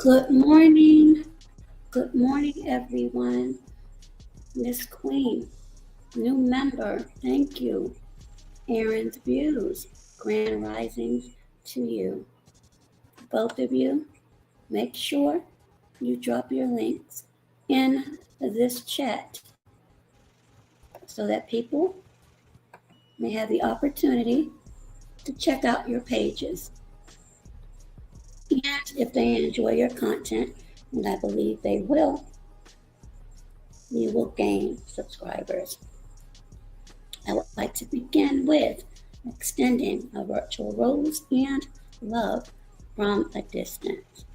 Good morning. Good morning, everyone. Miss Queen, new member, thank you. Aaron's Views, Grand Risings to you. Both of you, make sure you drop your links in this chat so that people may have the opportunity to check out your pages. And if they enjoy your content, and I believe they will, you will gain subscribers. I would like to begin with extending a virtual rose and love from a distance.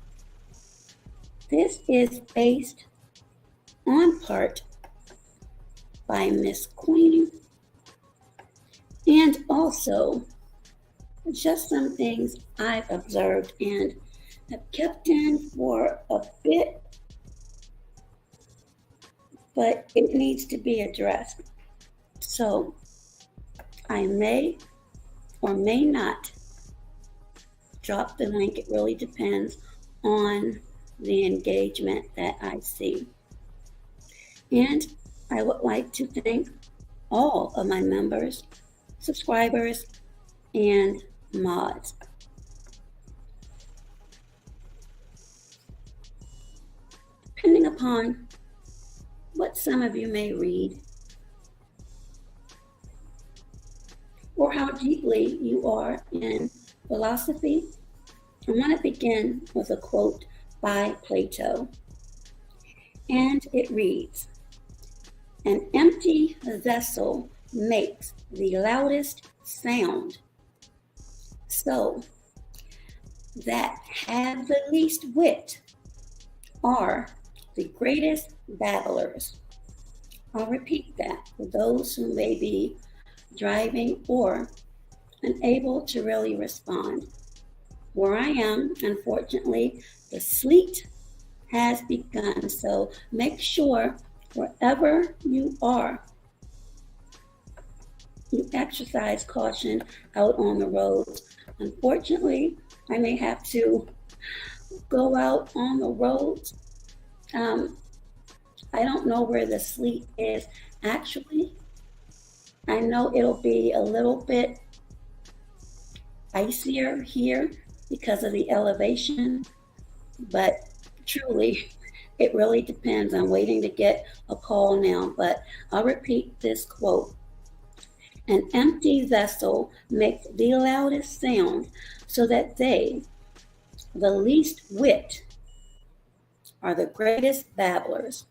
This is based on part by Miss Queen and also just some things I've observed and have kept in for a bit, but it needs to be addressed. So I may or may not drop the link. It really depends on the engagement that I see. And I would like to thank all of my members, subscribers, and mods. Depending upon what some of you may read or how deeply you are in philosophy, I want to begin with a quote by Plato. And it reads, "An empty vessel makes the loudest sound, so that have the least wit are the greatest babblers." I'll repeat that for those who may be driving or unable to really respond. Where I am, unfortunately, the sleet has begun, so make sure wherever you are, you exercise caution out on the roads. Unfortunately, I may have to go out on the roads. I don't know where the sleet is actually. I know it'll be a little bit icier here because of the elevation, but truly, it really depends. I'm waiting to get a call now, but I'll repeat this quote. "An empty vessel makes the loudest sound, so that they, the least wit, are the greatest babblers."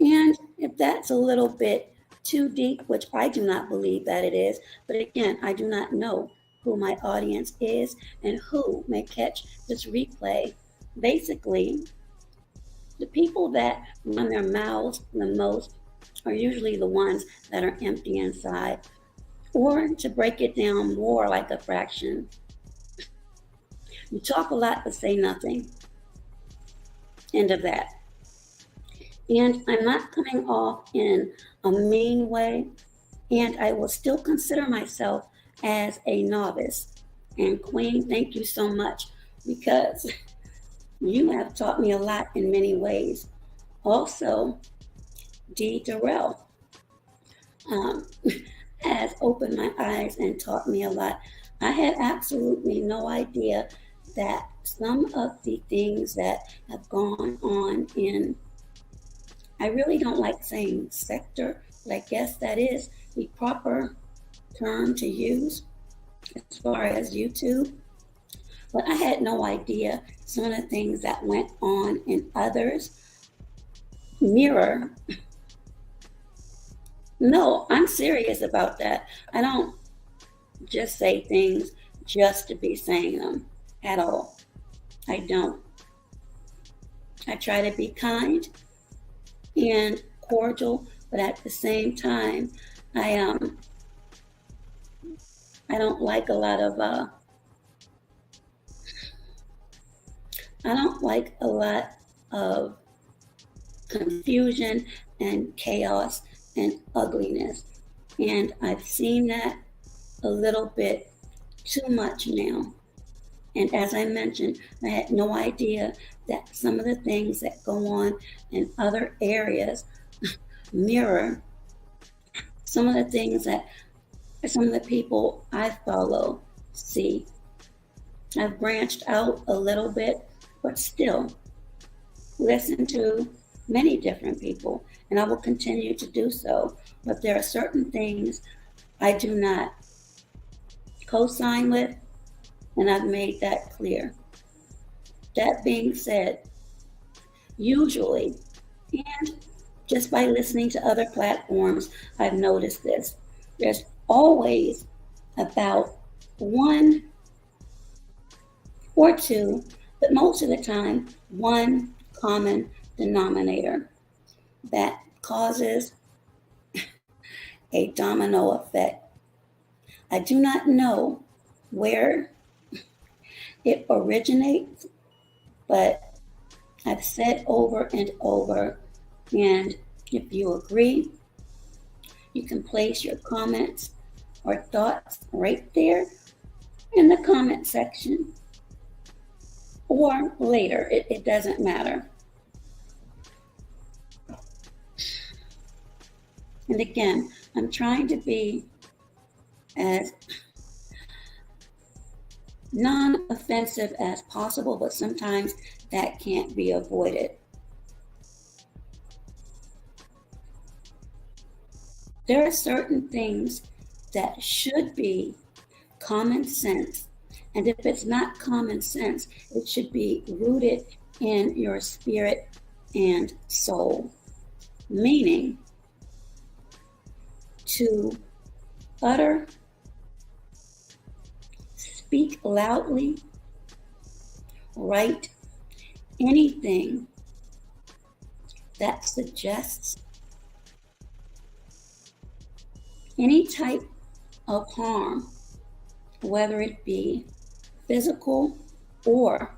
And if that's a little bit too deep, which I do not believe that it is, but again, I do not know who my audience is and who may catch this replay. Basically, the people that run their mouths the most are usually the ones that are empty inside. Or to break it down more like a fraction, you talk a lot but say nothing. End of that. And I'm not coming off in a mean way, and I will still consider myself as a novice. And Queen, thank you so much, because you have taught me a lot in many ways. Also, Dee Durrell has opened my eyes and taught me a lot. I had absolutely no idea that some of the things that have gone on in, I really don't like saying sector, but I guess that is the proper term to use as far as YouTube. But I had no idea some of the things that went on in others mirror. No, I'm serious about that. I don't just say things just to be saying them at all. I don't. I try to be kind and cordial, but at the same time, I don't like a lot of I don't like a lot of confusion and chaos and ugliness. And I've seen that a little bit too much now. And as I mentioned, I had no idea that some of the things that go on in other areas mirror some of the things that some of the people I follow see. I've branched out a little bit, but still listen to many different people, and I will continue to do so. But there are certain things I do not co-sign with, and I've made that clear. That being said, usually, and just by listening to other platforms, I've noticed this. There's always about one or two, but most of the time, one common denominator that causes a domino effect. I do not know where it originates, but I've said over and over, and if you agree, you can place your comments or thoughts right there in the comment section or later. It doesn't matter. And again, I'm trying to be as non-offensive as possible, but sometimes that can't be avoided. There are certain things that should be common sense, and if it's not common sense, it should be rooted in your spirit and soul, meaning to utter, speak loudly, write anything that suggests any type of harm, whether it be physical or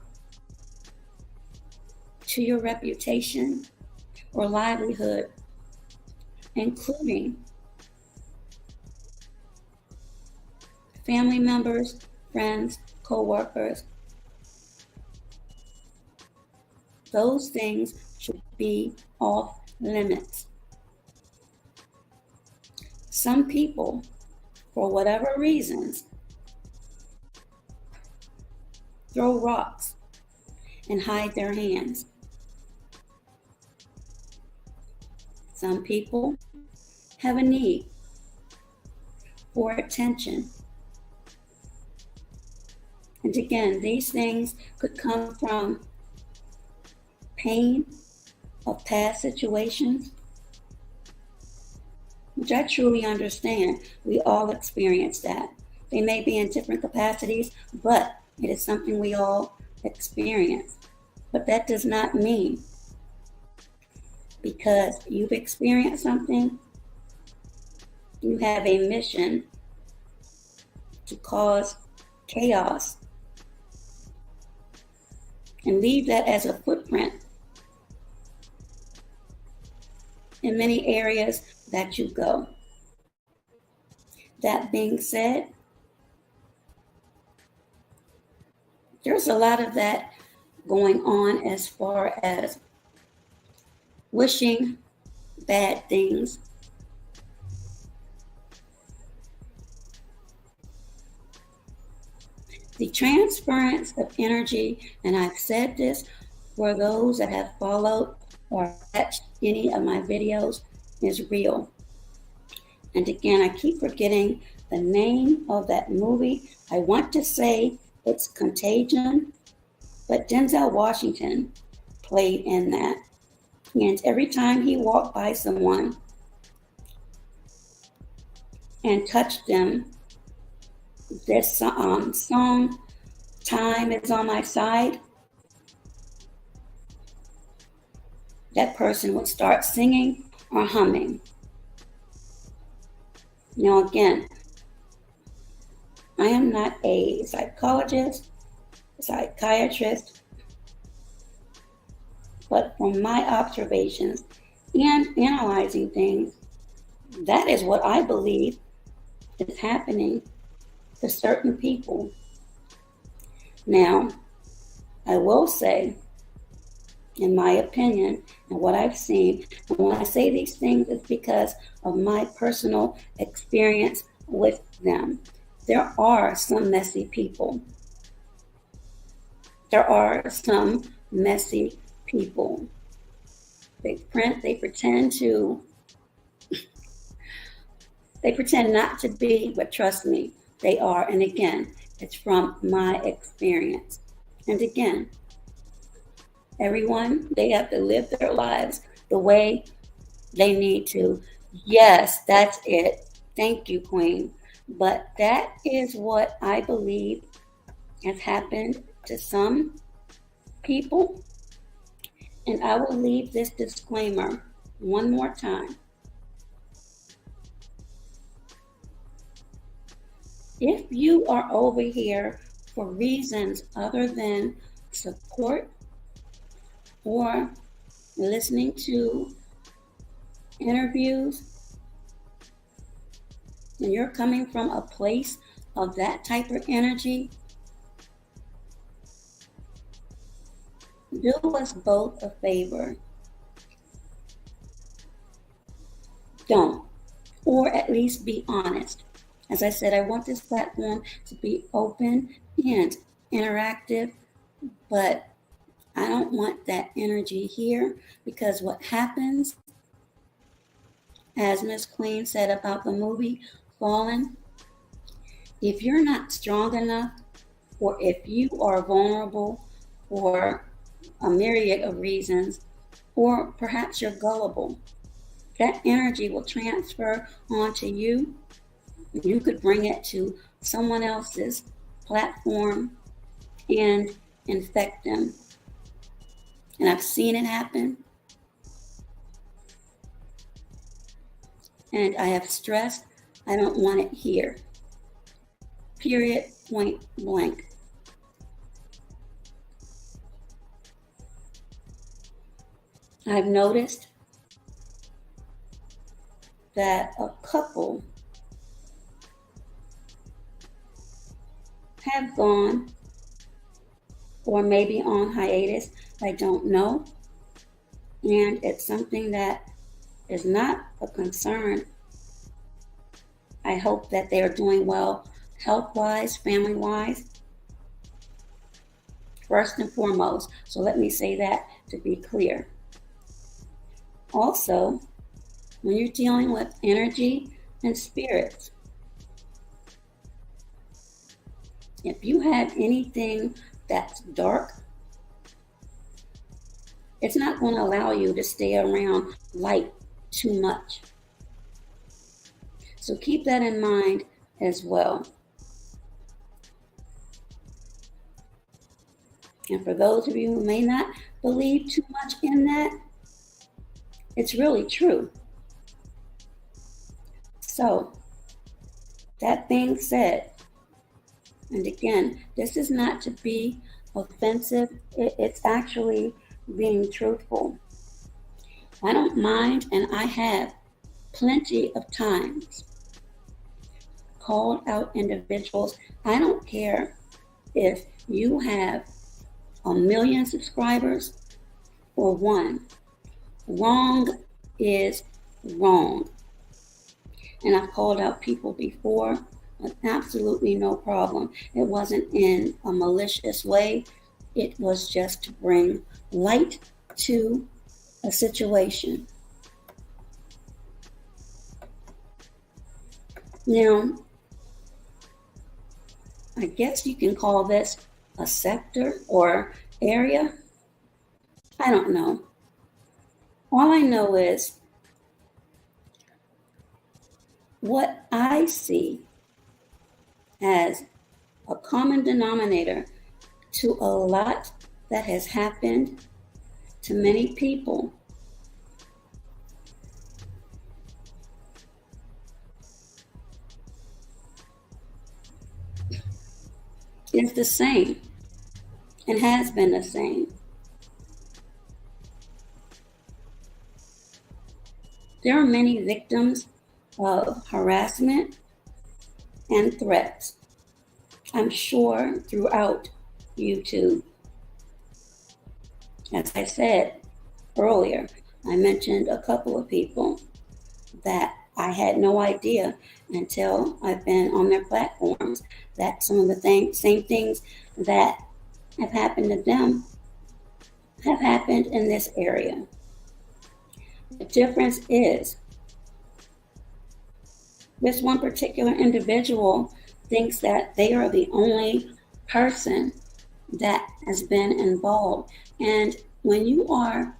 to your reputation or livelihood, including family members, friends, co-workers. Those things should be off limits. Some people, for whatever reasons, throw rocks and hide their hands. Some people have a need for attention. And again, these things could come from pain of past situations, which I truly understand. We all experience that. They may be in different capacities, but it is something we all experience. But that does not mean because you've experienced something, you have a mission to cause chaos and leave that as a footprint in many areas that you go. That being said, there's a lot of that going on as far as wishing bad things. The transference of energy, and I've said this for those that have followed or watched any of my videos, is real. And again, I keep forgetting the name of that movie. I want to say it's Contagion, but Denzel Washington played in that. And every time he walked by someone and touched them, this song, Time Is on My Side, that person would start singing or humming. Now again, I am not a psychologist, psychiatrist, but from my observations and analyzing things, that is what I believe is happening to certain people. Now, I will say, in my opinion, and what I've seen, and when I say these things, it's because of my personal experience with them. There are some messy people. There are some messy people. They pretend not to be, but trust me, they are. And again, it's from my experience. And again, everyone, they have to live their lives the way they need to. Yes, that's it. Thank you, Queen. But that is what I believe has happened to some people. And I will leave this disclaimer one more time. If you are over here for reasons other than support or listening to interviews, and you're coming from a place of that type of energy, do us both a favor. Don't. Or at least be honest. As I said, I want this platform to be open and interactive, but I don't want that energy here, because what happens, as Miss Queen said about the movie Fallen, if you're not strong enough, or if you are vulnerable for a myriad of reasons, or perhaps you're gullible, that energy will transfer onto you. You could bring it to someone else's platform and infect them. And I've seen it happen. And I have stressed, I don't want it here. Period, point blank. I've noticed that a couple have gone, or maybe on hiatus, I don't know. And it's something that is not a concern. I hope that they are doing well health-wise, family-wise, first and foremost. So let me say that to be clear. Also, when you're dealing with energy and spirits, if you have anything that's dark, it's not going to allow you to stay around light too much. So keep that in mind as well. And for those of you who may not believe too much in that, it's really true. So, that being said, and again, this is not to be offensive, it's actually being truthful. I don't mind, and I have plenty of times called out individuals. I don't care if you have 1 million subscribers or one. Wrong is wrong. And I've called out people before with absolutely no problem. It wasn't in a malicious way. It was just to bring light to a situation. Now, I guess you can call this a sector or area. I don't know. All I know is what I see as a common denominator to a lot that has happened to many people is the same and has been the same. There are many victims of harassment and threats, I'm sure, throughout YouTube. As I said earlier, I mentioned a couple of people that I had no idea until I've been on their platforms that some of the same things that have happened to them have happened in this area. The difference is this one particular individual thinks that they are the only person that has been involved. And when you are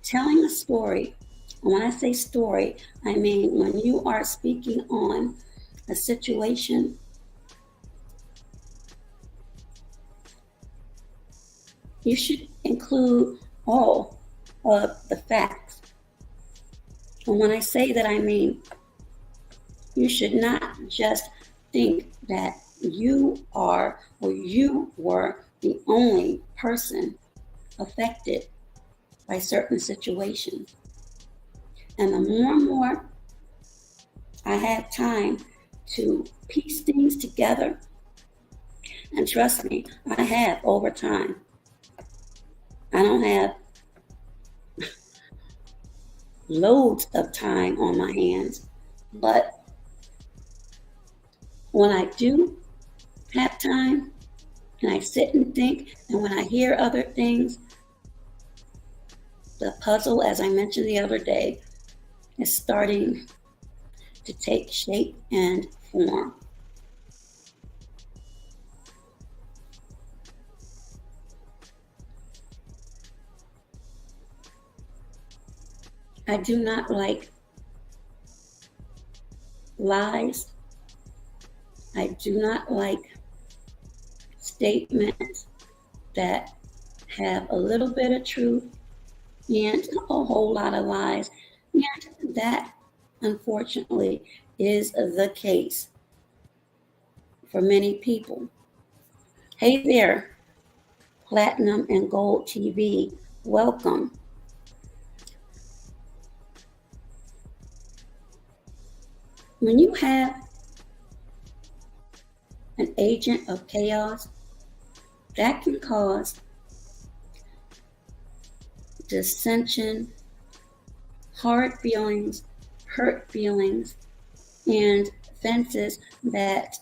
telling a story, and when I say story, I mean when you are speaking on a situation, you should include all of the facts. And when I say that, I mean you should not just think that you are or you were the only person affected by certain situations. And the more and more I have time to piece things together, and trust me, I have over time. I don't have loads of time on my hands, but when I do have time and I sit and think, and when I hear other things, the puzzle, as I mentioned the other day, is starting to take shape and form. I do not like lies. I do not like statements that have a little bit of truth and a whole lot of lies. And that, unfortunately, is the case for many people. Hey there, Platinum and Gold TV. Welcome. When you have an agent of chaos, that can cause dissension, hard feelings, hurt feelings, and fences that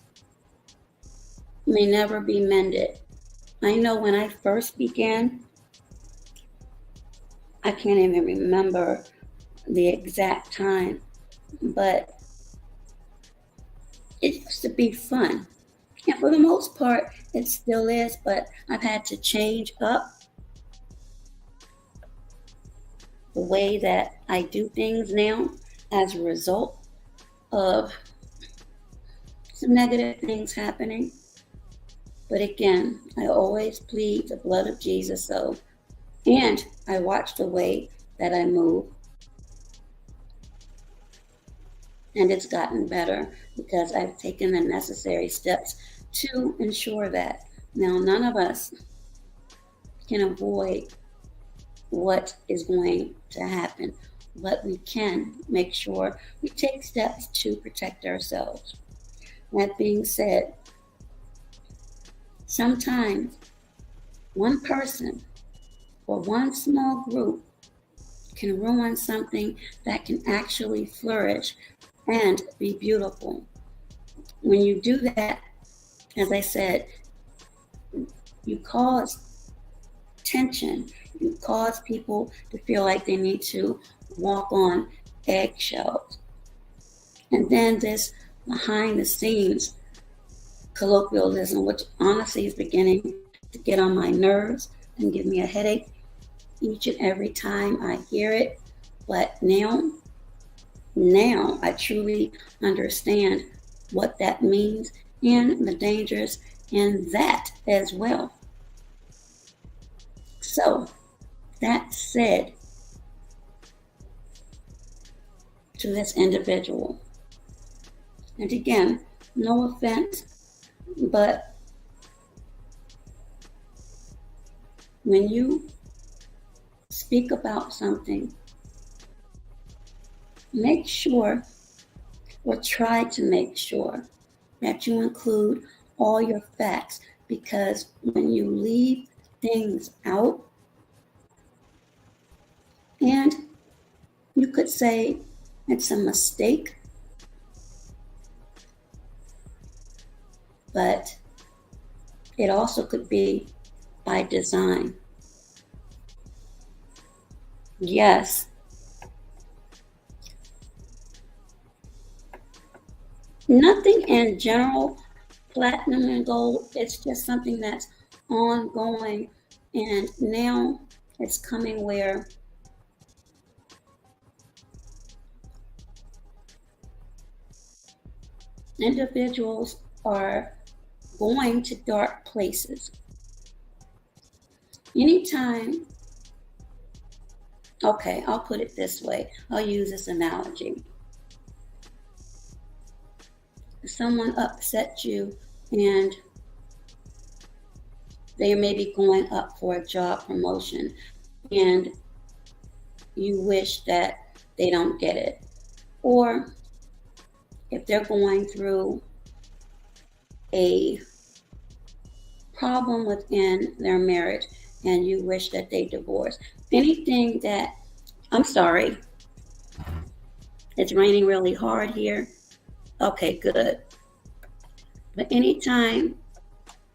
may never be mended. I know when I first began, I can't even remember the exact time, but it used to be fun. And for the most part, it still is, but I've had to change up the way that I do things now as a result of some negative things happening. But again, I always plead the blood of Jesus. And I watch the way that I move. And it's gotten better because I've taken the necessary steps to ensure that. Now, none of us can avoid what is going to happen, but we can make sure we take steps to protect ourselves. That being said, sometimes one person or one small group can ruin something that can actually flourish and be beautiful. When you do that, as I said, you cause tension. You cause people to feel like they need to walk on eggshells. And then this behind the scenes colloquialism, which honestly is beginning to get on my nerves and give me a headache each and every time I hear it. But now I truly understand what that means and the dangers in that as well. So, that said, to this individual, and again, no offense, but when you speak about something, make sure or try to make sure that you include all your facts. because when you leave things out, and you could say it's a mistake, but it also could be by design. Yes, nothing in general, platinum and gold, it's just something that's ongoing. And now it's coming where individuals are going to dark places. Anytime, okay, I'll put it this way. I'll use this analogy. If someone upsets you and they may be going up for a job promotion and you wish that they don't get it. Or if they're going through a problem within their marriage and you wish that they divorce. Anything that, I'm sorry, it's raining really hard here. Okay, good. But anytime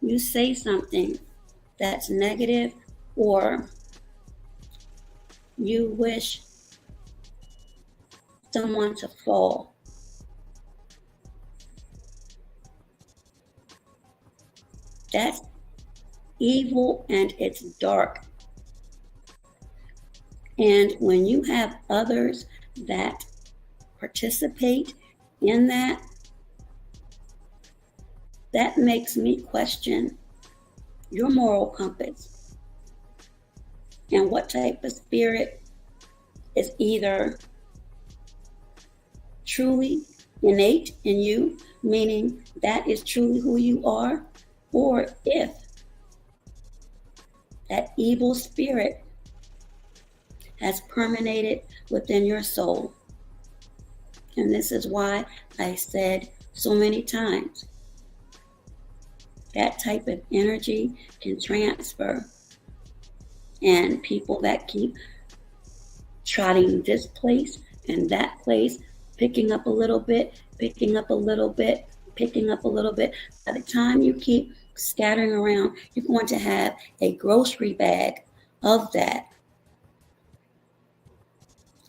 you say something that's negative or you wish someone to fall, that's evil and it's dark. And when you have others that participate in that, that makes me question your moral compass and what type of spirit is either truly innate in you, meaning that is truly who you are, or if that evil spirit has permeated within your soul. And this is why I said so many times, that type of energy can transfer. And people that keep trotting this place and that place, picking up a little bit, picking up a little bit, picking up a little bit. By the time you keep scattering around, you're going to have a grocery bag of that.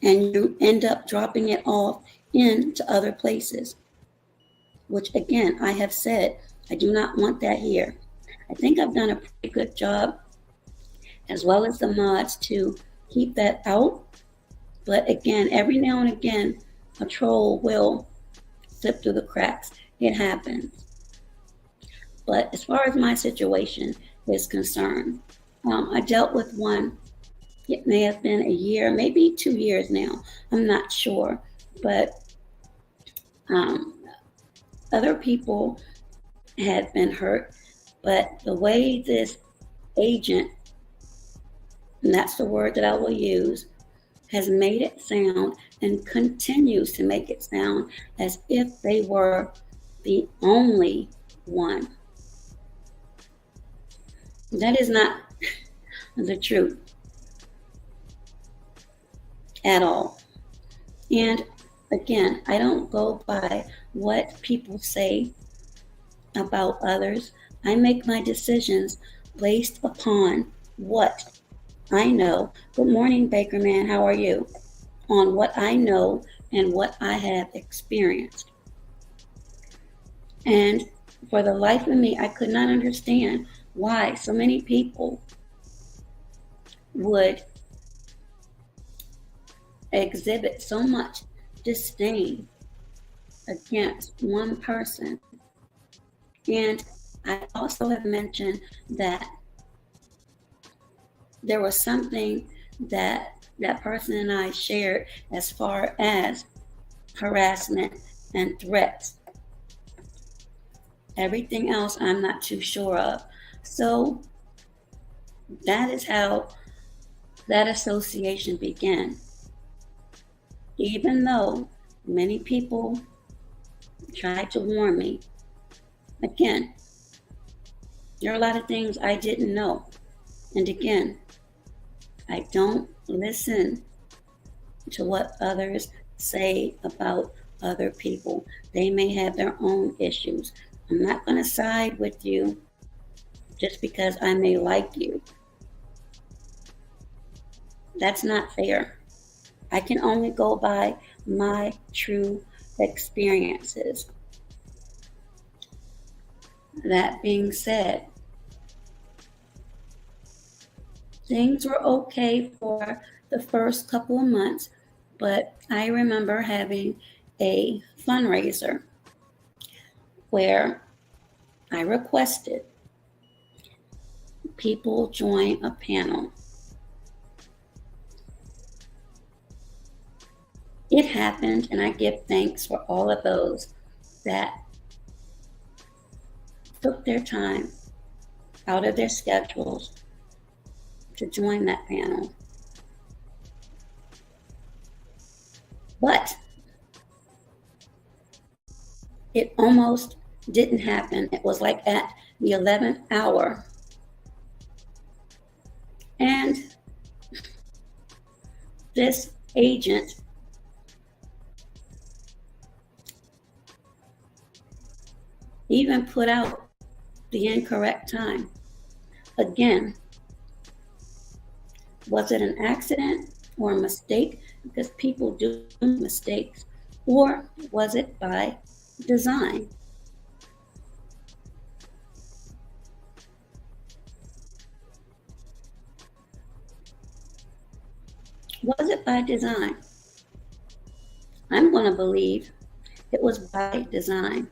And you end up dropping it off into other places, which again, I have said, I do not want that here. I think I've done a pretty good job, as well as the mods, to keep that out. But again, every now and again, a troll will slip through the cracks. It happens. But as far as my situation is concerned, I dealt with one. It may have been a year, maybe 2 years now. I'm not sure. But other people had been hurt. But the way this agent, and that's the word that I will use, has made it sound and continues to make it sound as if they were the only one. That is not the truth at all. And again, I don't go by what people say about others. I make my decisions based upon what I know. Good morning, Baker Man. How are you? On what I know and what I have experienced. And for the life of me, I could not understand why so many people would exhibit so much disdain against one person. And I also have mentioned that there was something that that person and I shared as far as harassment and threats. Everything else I'm not too sure of. So that is how that association began. Even though many people tried to warn me, again, There are a lot of things I didn't know. And again, I don't listen to what others say about other people. They may have their own issues. I'm not going to side with you just because I may like you. That's not fair. I can only go by my true experiences. That being said, things were okay for the first couple of months, but I remember having a fundraiser where I requested people join a panel. It happened, and I give thanks for all of those that took their time out of their schedules to join that panel. But it almost didn't happen. It was like at the 11th hour. And this agent even put out the incorrect time. Again, was it an accident or a mistake? Because people do mistakes. Or was it by design? Was it by design? I'm going to believe it was by design.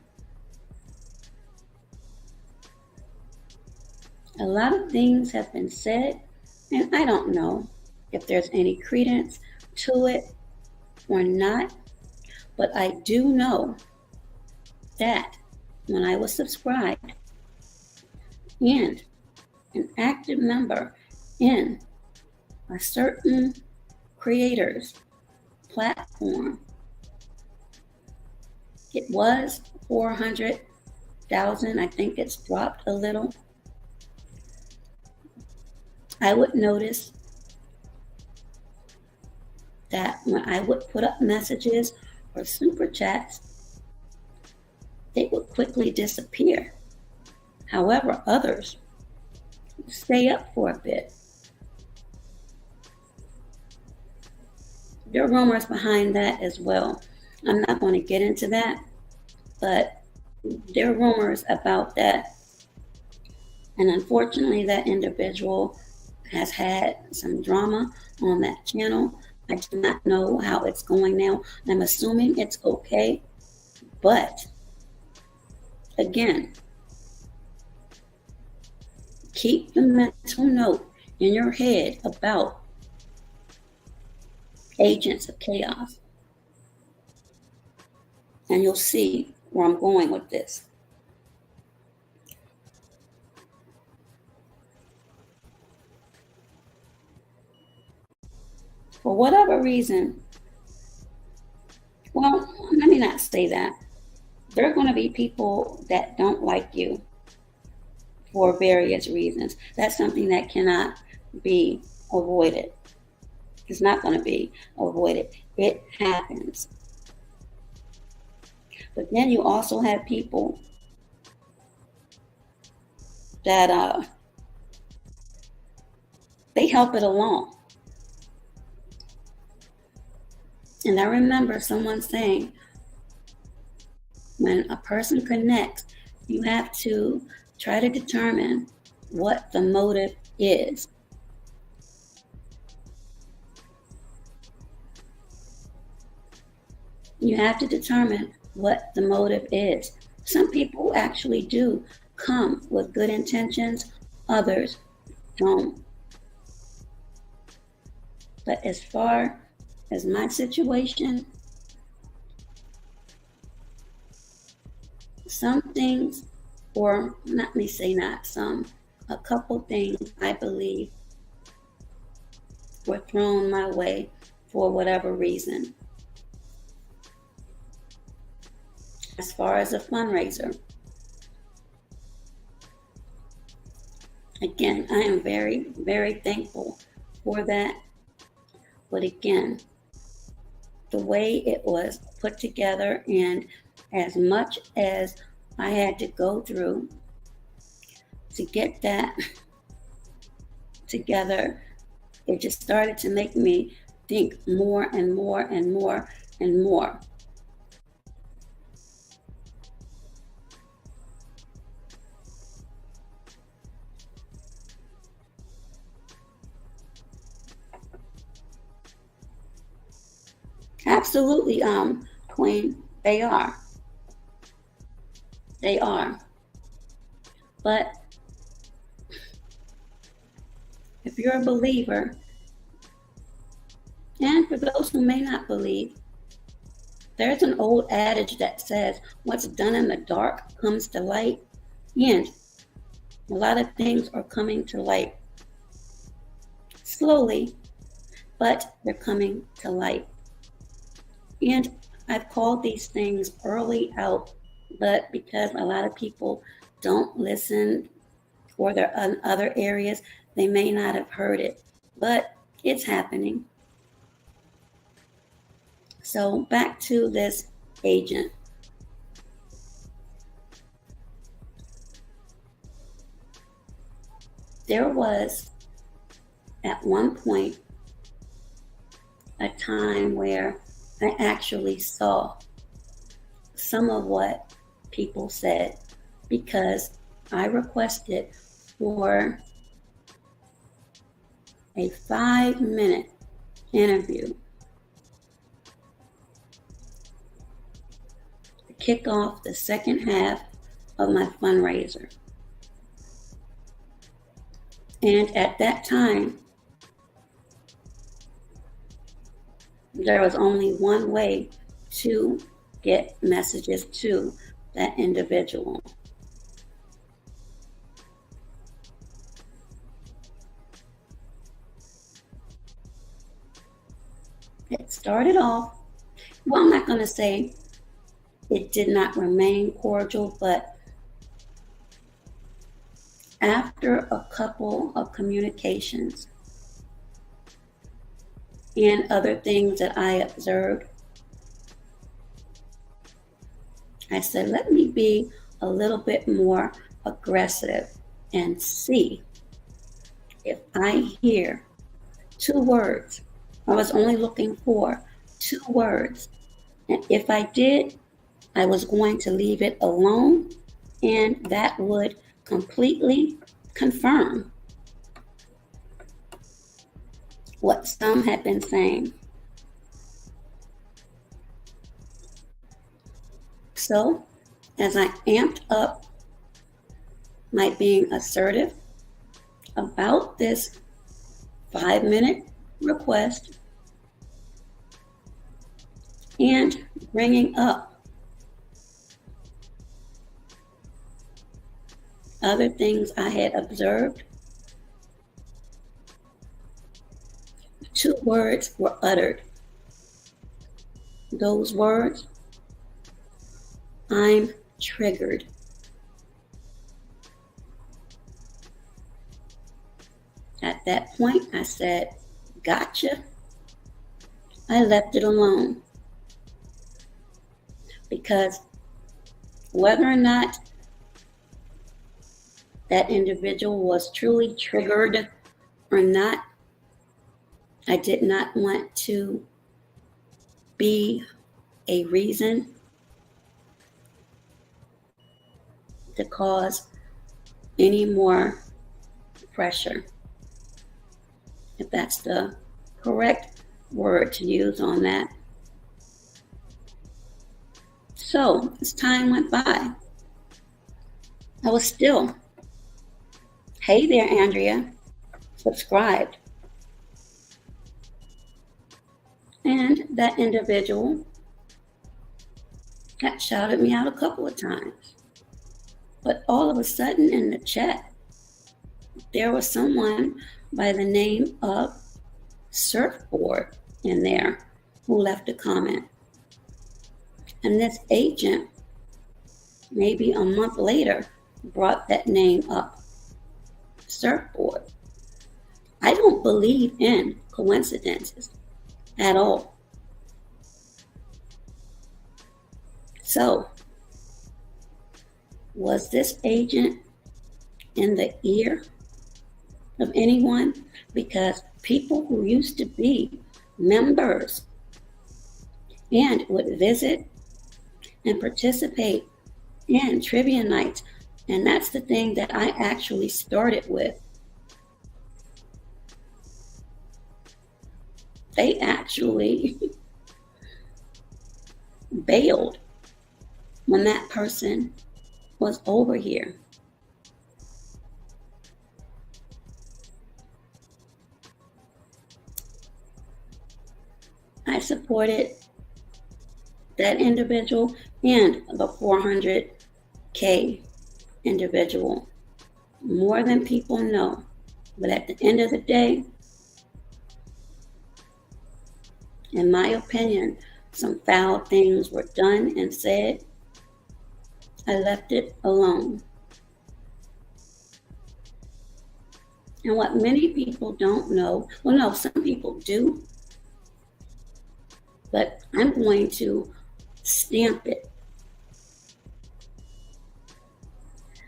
A lot of things have been said, and I don't know if there's any credence to it or not, but I do know that when I was subscribed and an active member in a certain creator's platform, it was 400,000. I think it's dropped a little. I would notice that when I would put up messages or super chats, they would quickly disappear. However, others stay up for a bit. There are rumors behind that as well. I'm not going to get into that, but there are rumors about that. And unfortunately, that individual has had some drama on that channel. I do not know how it's going now. I'm assuming it's okay. But again, keep the mental note in your head about agents of chaos. And you'll see where I'm going with this. For whatever reason, well, let me not say that. There are going to be people that don't like you for various reasons. That's something that cannot be avoided. It's not going to be avoided. It happens. But then you also have people that they help it along. And I remember someone saying, when a person connects, you have to try to determine what the motive is. You have to determine what the motive is. Some people actually do come with good intentions, others don't. But as far as my situation, some things, or let me say not some, a couple things I believe were thrown my way for whatever reason. As far as a fundraiser, Again, I am very, very thankful for that. But again, the way it was put together, and as much as I had to go through to get that together, it just started to make me think more and more and more and more. Absolutely, Queen, they are. They are. But if you're a believer, and for those who may not believe, there's an old adage that says, what's done in the dark comes to light. And a lot of things are coming to light slowly, but they're coming to light. And I've called these things early out, but because a lot of people don't listen, or they're in other areas, they may not have heard it, but it's happening. So back to this agent. There was at one point a time where I actually saw some of what people said, because I requested for a 5-minute interview to kick off the second half of my fundraiser. And at that time, there was only one way to get messages to that individual. It started off, well, I'm not going to say it did not remain cordial, but after a couple of communications and other things that I observed, I said, let me be a little bit more aggressive and see if I hear 2 words. I was only looking for 2 words. And if I did, I was going to leave it alone, and that would completely confirm what some had been saying. So, as I amped up my being assertive about this 5-minute request and bringing up other things I had observed, 2 words were uttered. Those words, I'm triggered. At that point, I said, gotcha. I left it alone. Because whether or not that individual was truly triggered or not, I did not want to be a reason to cause any more pressure, if that's the correct word to use on that. So as time went by, I was still, hey there, Andrea, subscribed. And that individual had shouted me out a couple of times. But all of a sudden in the chat, there was someone by the name of Surfboard in there who left a comment. And this agent, maybe a month later, brought that name up. surfboard. I don't believe in coincidences at all. So, was this agent in the ear of anyone? Because people who used to be members and would visit and participate in trivia nights, and that's the thing that I actually started with. They actually bailed when that person was over here. I supported that individual and the 400K individual more than people know. But at the end of the day, in my opinion, some foul things were done and said. I left it alone. And what many people don't know, well, no, some people do, but I'm going to stamp it.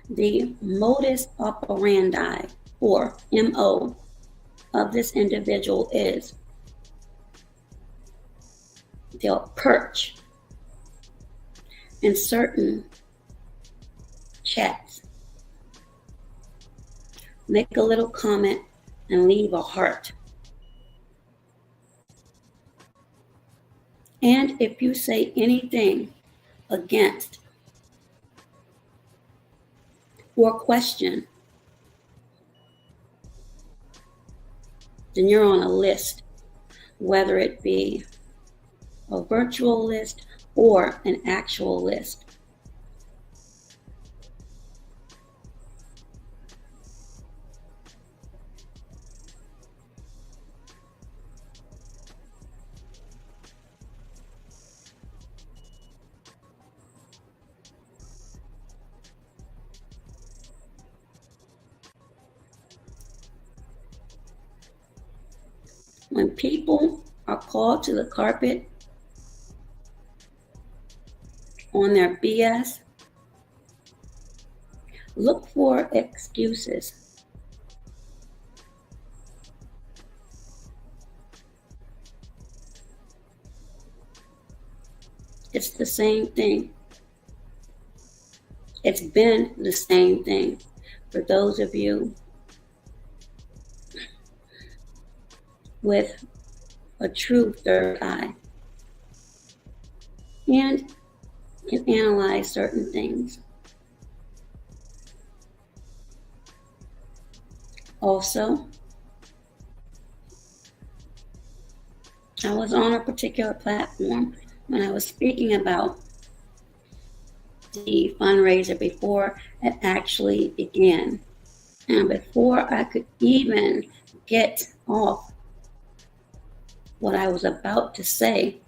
The modus operandi, or MO, of this individual is they'll perch in certain chats, make a little comment, and leave a heart. And if you say anything against or question, then you're on a list, whether it be a virtual list or an actual list. When people are called to the carpet on their BS, look for excuses. It's the same thing. It's been the same thing for those of you with a true third eye and can analyze certain things. Also, I was on a particular platform when I was speaking about the fundraiser before it actually began. And before I could even get off what I was about to say,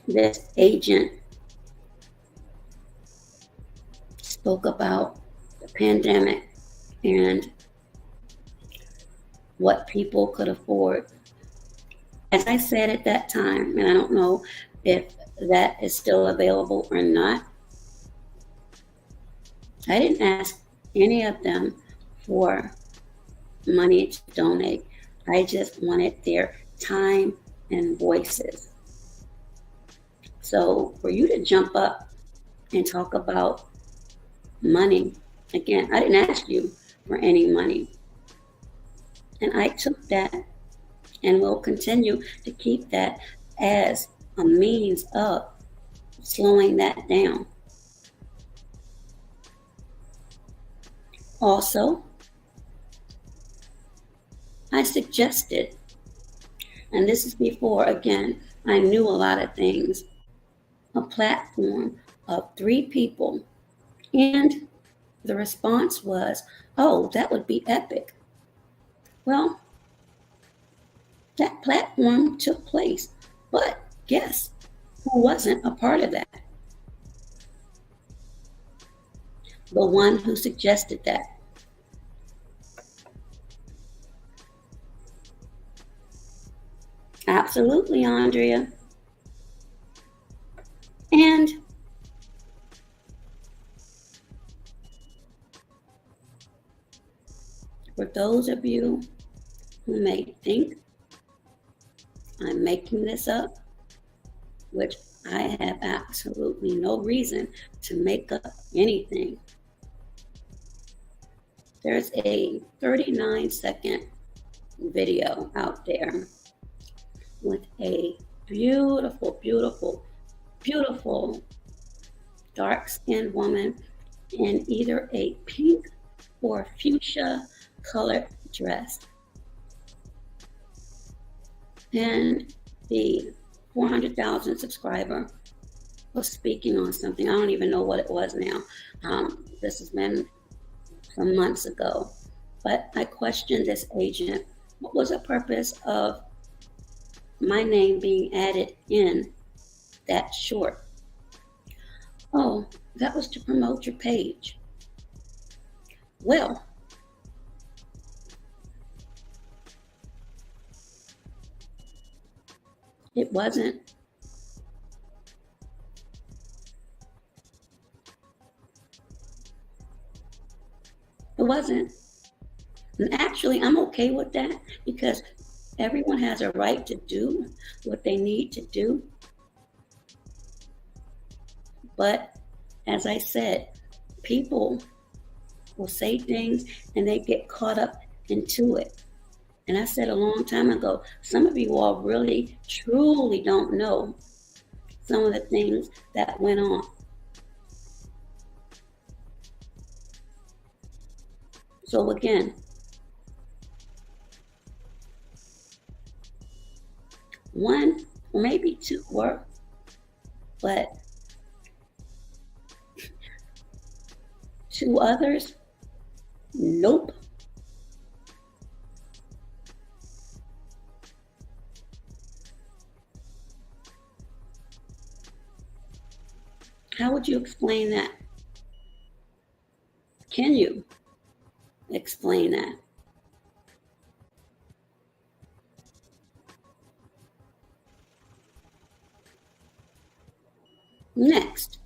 this agent spoke about the pandemic and what people could afford. As I said at that time, and I don't know if that is still available or not, I didn't ask any of them for money to donate. I just wanted their time and voices. So for you to jump up and talk about money, again, I didn't ask you for any money. And I took that and will continue to keep that as a means of slowing that down. Also, I suggested, and this is before, again, I knew a lot of things, a platform of 3 people. And the response was, oh, that would be epic. Well, that platform took place, but guess who wasn't a part of that? The one who suggested that. Absolutely, Andrea. And for those of you who may think I'm making this up, which I have absolutely no reason to make up anything, there's a 39-second video out there with a beautiful, beautiful, beautiful dark skinned woman in either a pink or fuchsia colored dress. And the 400,000 subscriber was speaking on something. I don't even know what it was now. This has been some months ago. But I questioned this agent. What was the purpose of my name being added in that short? Oh, that was to promote your page. Well, it wasn't. It wasn't. And actually, I'm okay with that because everyone has a right to do what they need to do. But as I said, people will say things and they get caught up into it. And I said a long time ago, some of you all really, truly don't know some of the things that went on. So again, one, maybe two work, but two others, nope. How would you explain that? Can you explain that? Next,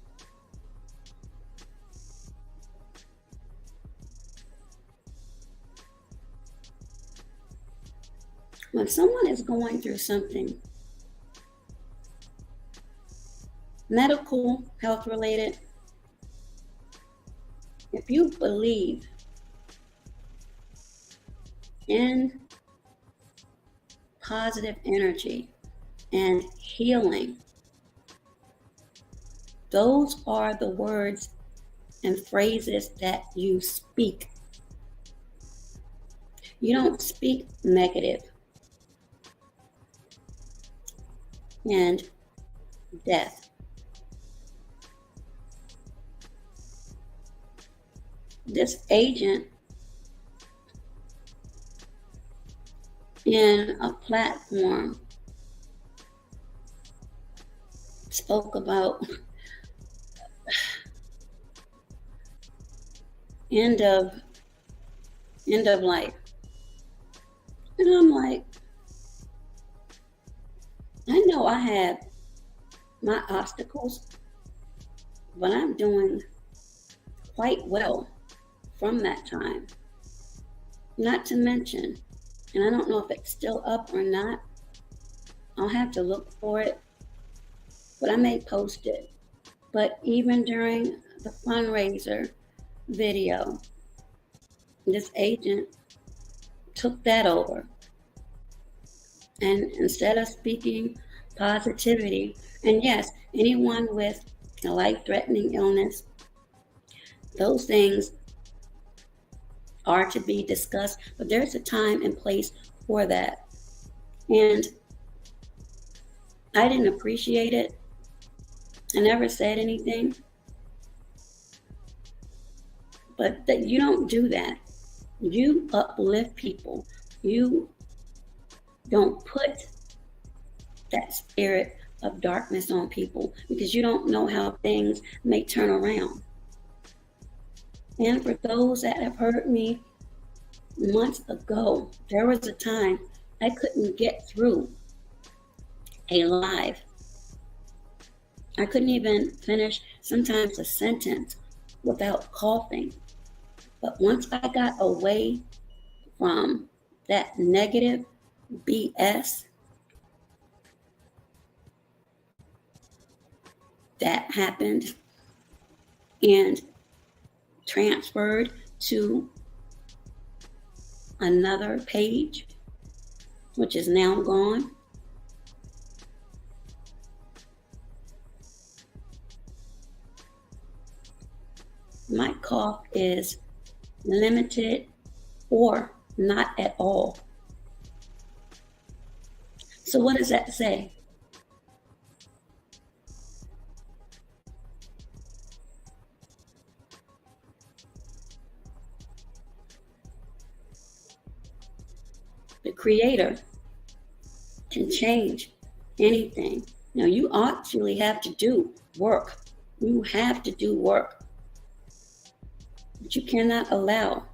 when someone is going through something medical, health related, if you believe in positive energy and healing, those are the words and phrases that you speak. You don't speak negative and death. This agent in a platform spoke about end of life. And I'm like, I know I have my obstacles, but I'm doing quite well from that time. Not to mention, and I don't know if it's still up or not, I'll have to look for it, but I may post it. But even during the fundraiser video, this agent took that over. And instead of speaking positivity, and yes, anyone with a life-threatening illness, those things are to be discussed, but there's a time and place for that. And I didn't appreciate it. I never said anything. But that you don't do that. You uplift people. You don't put that spirit of darkness on people because you don't know how things may turn around. And for those that have heard me months ago, there was a time I couldn't get through alive. I couldn't even finish sometimes a sentence without coughing. But once I got away from that negative BS that happened and transferred to another page, which is now gone, my cough is limited or not at all. So what does that say? The Creator can change anything. Now, you actually have to do work. You have to do work. But you cannot allow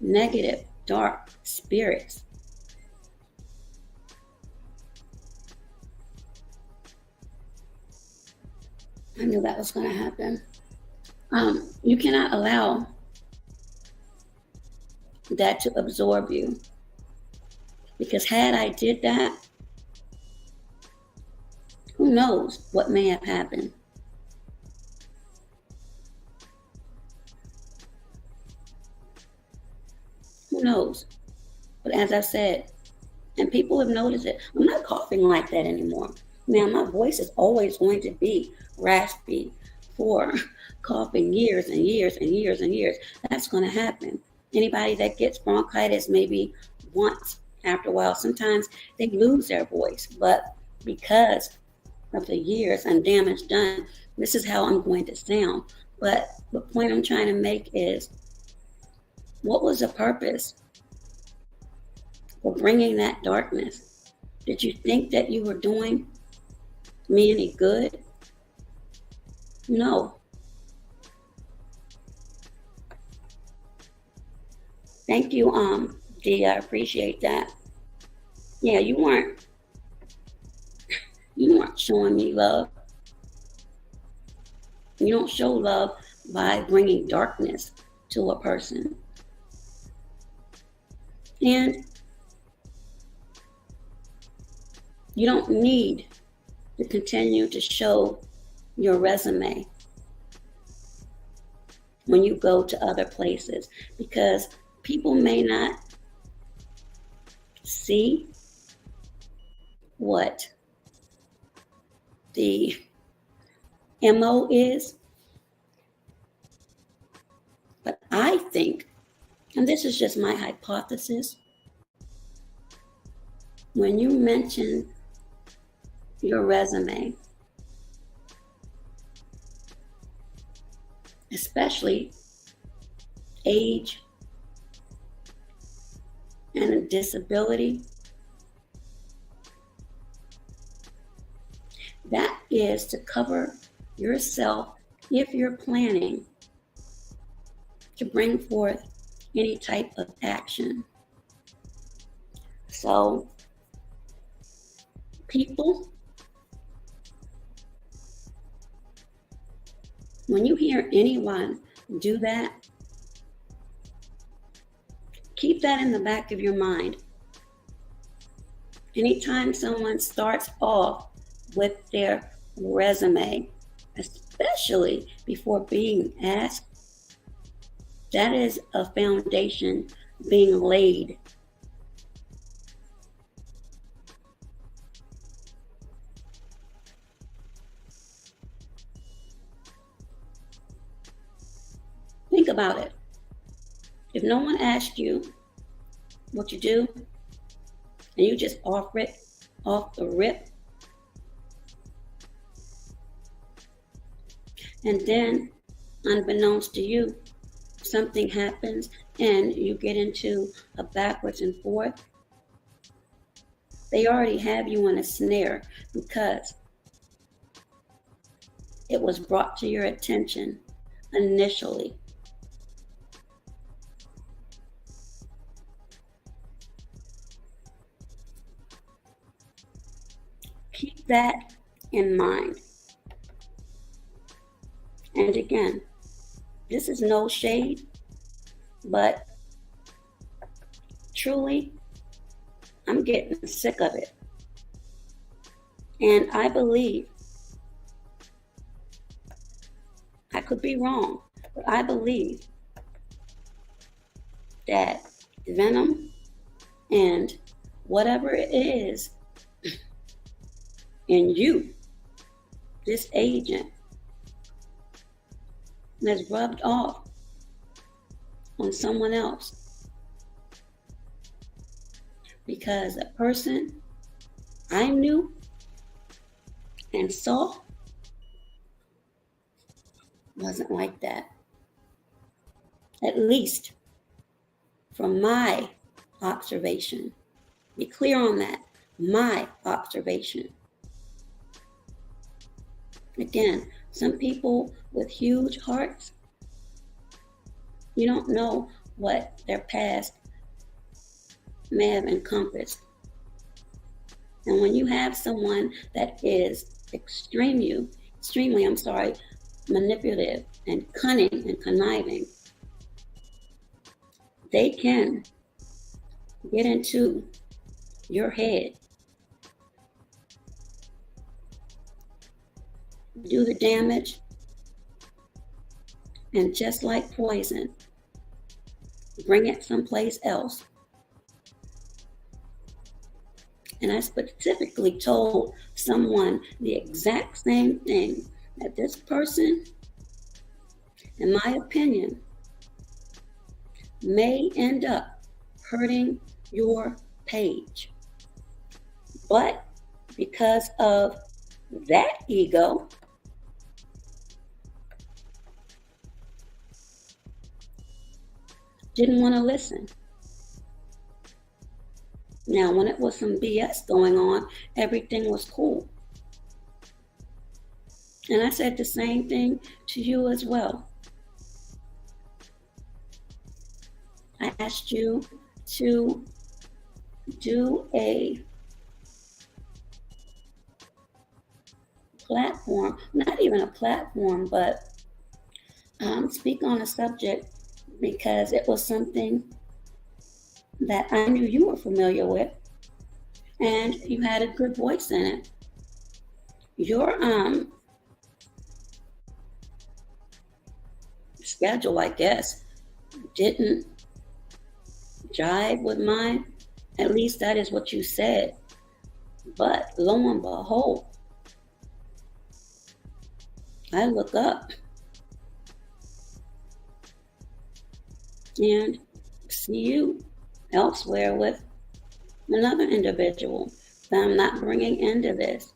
negative, dark spirits I knew that was going to happen. You cannot allow that to absorb you. Because had I did that, who knows what may have happened. Who knows? But as I said, and people have noticed it, I'm not coughing like that anymore. Now, my voice is always going to be raspy for coughing years and years and years and years. That's going to happen. Anybody that gets bronchitis maybe once, after a while, sometimes they lose their voice. But because of the years and damage done, this is how I'm going to sound. But the point I'm trying to make is, what was the purpose for bringing that darkness? Did you think that you were doing me any good? No. Thank you, Dee. I appreciate that. Yeah, you weren't showing me love. You don't show love by bringing darkness to a person. And you don't need to continue to show your resume when you go to other places, because people may not see what the MO is. But I think, and this is just my hypothesis, when you mention your resume, especially age and a disability, that is to cover yourself if you're planning to bring forth any type of action. So, people, when you hear anyone do that, keep that in the back of your mind. Anytime someone starts off with their resume, especially before being asked, that is a foundation being laid. Think about it. If no one asked you what you do, and you just offer it off the rip, and then unbeknownst to you, something happens and you get into a backwards and forth, they already have you in a snare because it was brought to your attention initially. Keep that in mind. And again, this is no shade, but truly, I'm getting sick of it. And I believe, I could be wrong, but I believe that venom and whatever it is in you, this agent, has rubbed off on someone else, because a person I knew and saw wasn't like that. At least from my observation. Be clear on that. My observation. Again, some people with huge hearts, you don't know what their past may have encompassed. And when you have someone that is extremely, manipulative and cunning and conniving, they can get into your head, do the damage, and just like poison, bring it someplace else. And I specifically told someone the exact same thing, that this person, in my opinion, may end up hurting your page. But because of that ego, didn't want to listen. Now, when it was some BS going on, everything was cool. And I said the same thing to you as well. I asked you to do a platform, not even a platform, but speak on a subject, because it was something that I knew you were familiar with, and you had a good voice in it. Your schedule, I guess, didn't jive with mine. At least that is what you said. But lo and behold, I look up and see you elsewhere with another individual that I'm not bringing into this.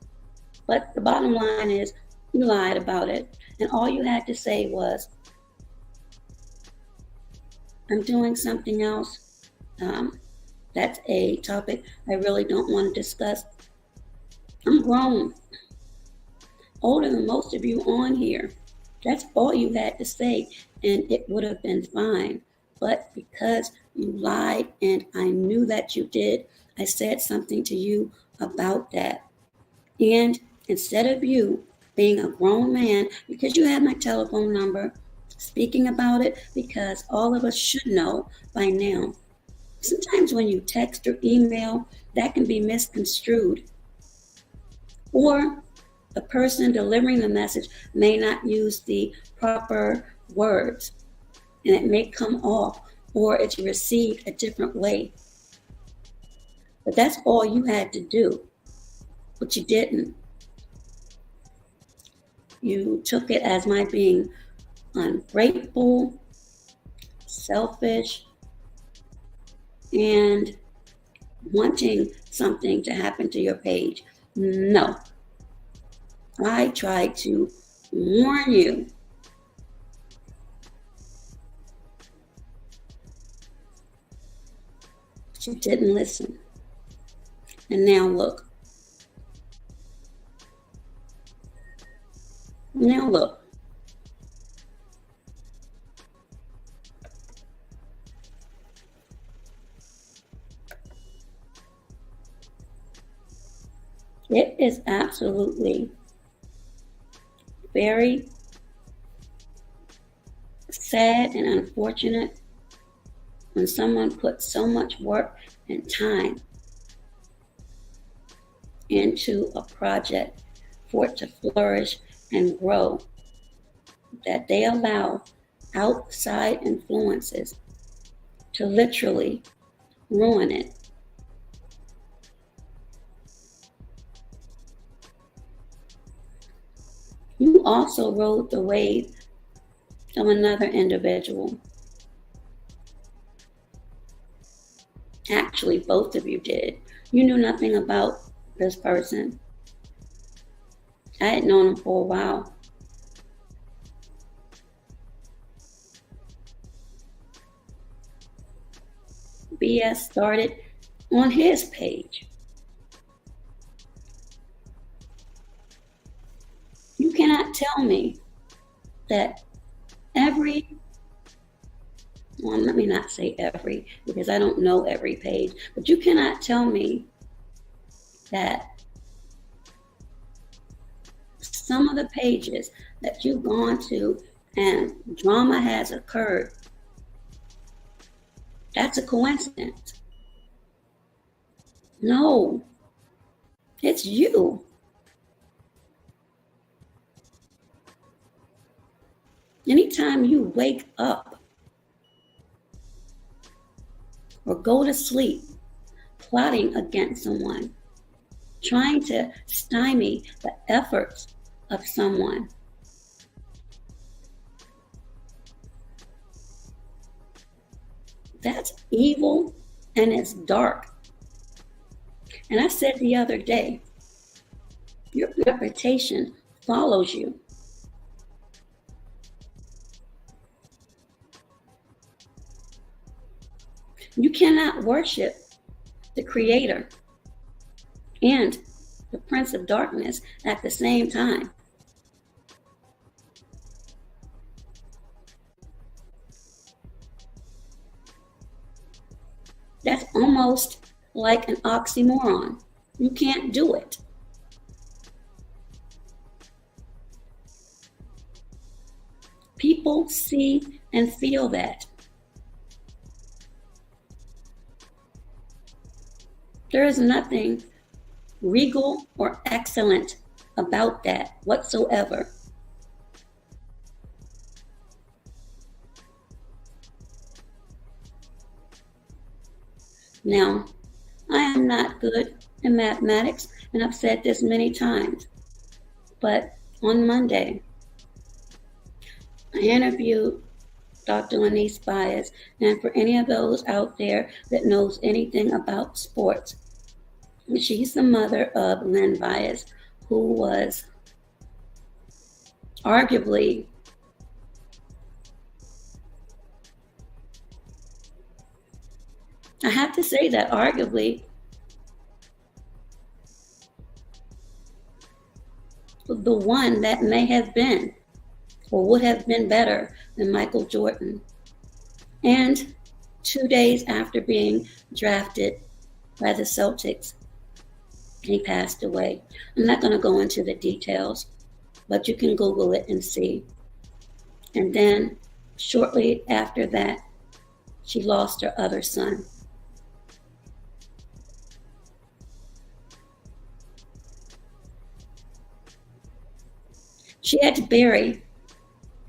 But the bottom line is, you lied about it. And all you had to say was, I'm doing something else. That's a topic I really don't want to discuss. I'm grown, older than most of you on here. That's all you had to say, and it would have been fine. But because you lied, and I knew that you did, I said something to you about that. And instead of you being a grown man, because you have my telephone number, speaking about it, because all of us should know by now. Sometimes when you text or email, that can be misconstrued. Or the person delivering the message may not use the proper words, and it may come off, or it's received a different way. But that's all you had to do, but you didn't. You took it as my being ungrateful, selfish, and wanting something to happen to your page. No. I tried to warn you. But you didn't listen. And now look. Now look. It is absolutely very sad and unfortunate when someone puts so much work and time into a project for it to flourish and grow, that they allow outside influences to literally ruin it. You also rode the wave of another individual. Actually, both of you did. You knew nothing about this person. I had known him for a while. BS started on his page. You cannot tell me that let me not say every, because I don't know every page, but you cannot tell me that some of the pages that you've gone to and drama has occurred, that's a coincidence. No, it's you. Anytime you wake up or go to sleep plotting against someone, trying to stymie the efforts of someone, that's evil and it's dark. And I said the other day, your reputation follows you. You cannot worship the Creator and the Prince of Darkness at the same time. That's almost like an oxymoron. You can't do it. People see and feel that. There is nothing regal or excellent about that whatsoever. Now, I am not good in mathematics, and I've said this many times, but on Monday, I interviewed Dr. Lenise Bias, and for any of those out there that knows anything about sports, she's the mother of Len Bias, who was arguably I have to say that arguably the one that may have been or would have been better than Michael Jordan. And 2 days after being drafted by the Celtics, he passed away. I'm not going to go into the details, but you can Google it and see. And then shortly after that, she lost her other son. She had to bury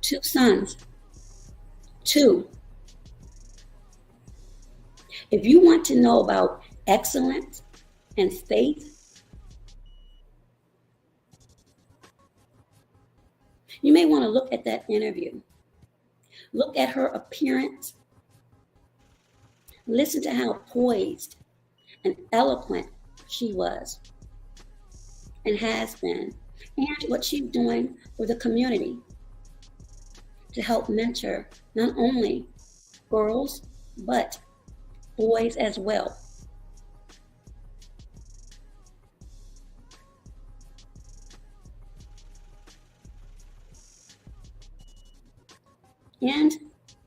2 sons. 2. If you want to know about excellence and faith, you may want to look at that interview. Look at her appearance. Listen to how poised and eloquent she was and has been, and what she's doing for the community to help mentor not only girls, but boys as well. And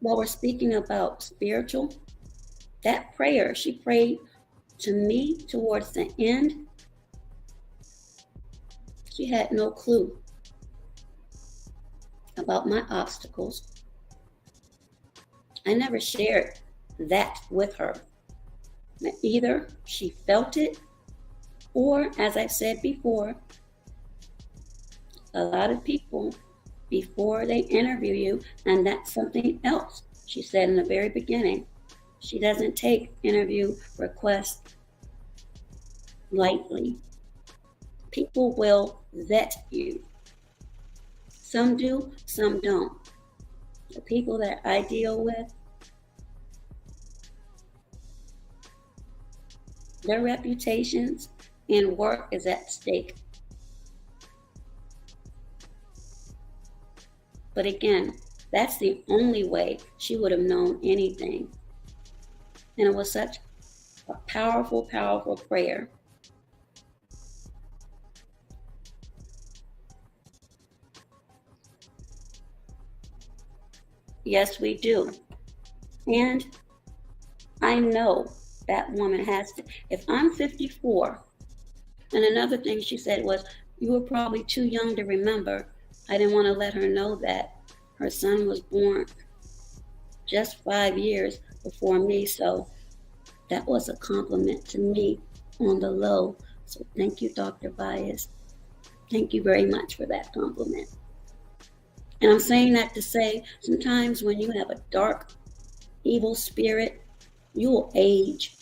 while we're speaking about spiritual, that prayer she prayed to me towards the end She had no clue about my obstacles. I never shared that with her. Either she felt it, or as I said before, a lot of people, before they interview you, and that's something else she said in the very beginning, she doesn't take interview requests lightly. People will vet you. Some do, some don't. The people that I deal with, their reputations and work is at stake. But again, that's the only way she would have known anything. And it was such a powerful, powerful prayer. Yes, we do. And I know that woman has to. If I'm 54, and another thing she said was, you were probably too young to remember. I didn't want to let her know that her son was born just 5 years before me. So that was a compliment to me on the low. So thank you, Dr. Bias. Thank you very much for that compliment. And I'm saying that to say, sometimes when you have a dark, evil spirit, you will age.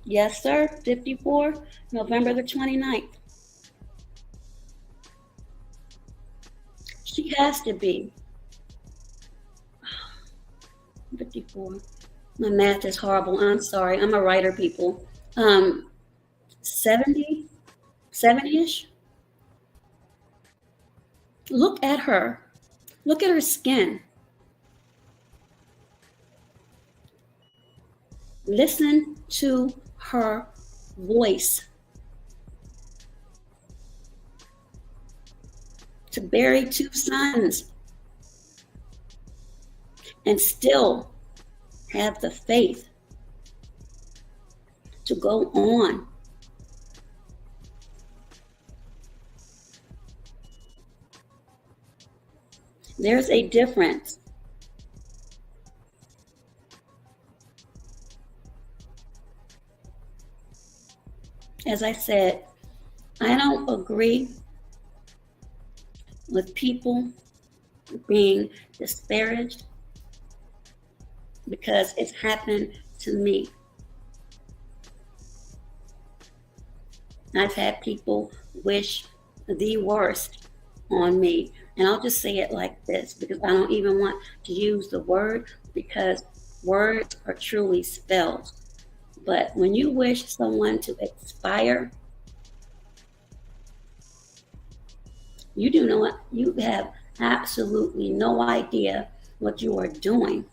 Yes, sir, 54, November the 29th. She has to be. 54. My math is horrible. I'm sorry. I'm a writer, people. 70-ish. Look at her. Look at her skin. Listen to her voice. To bury 2 sons and still have the faith to go on. There's a difference. As I said, I don't agree with people being disparaged because it's happened to me. I've had people wish the worst on me. And I'll just say it like this because I don't even want to use the word because words are truly spells. But when you wish someone to expire, you have absolutely no idea what you are doing.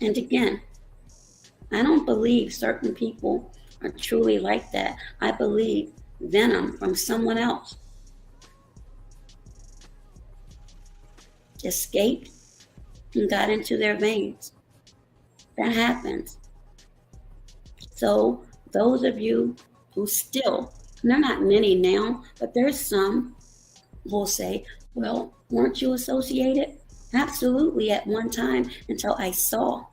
And again, I don't believe certain people are truly like that. I believe venom from someone else escaped and got into their veins. That happens. So those of you who still, and there are not many now, but there's some who will say, well, weren't you associated? Absolutely, at one time, until I saw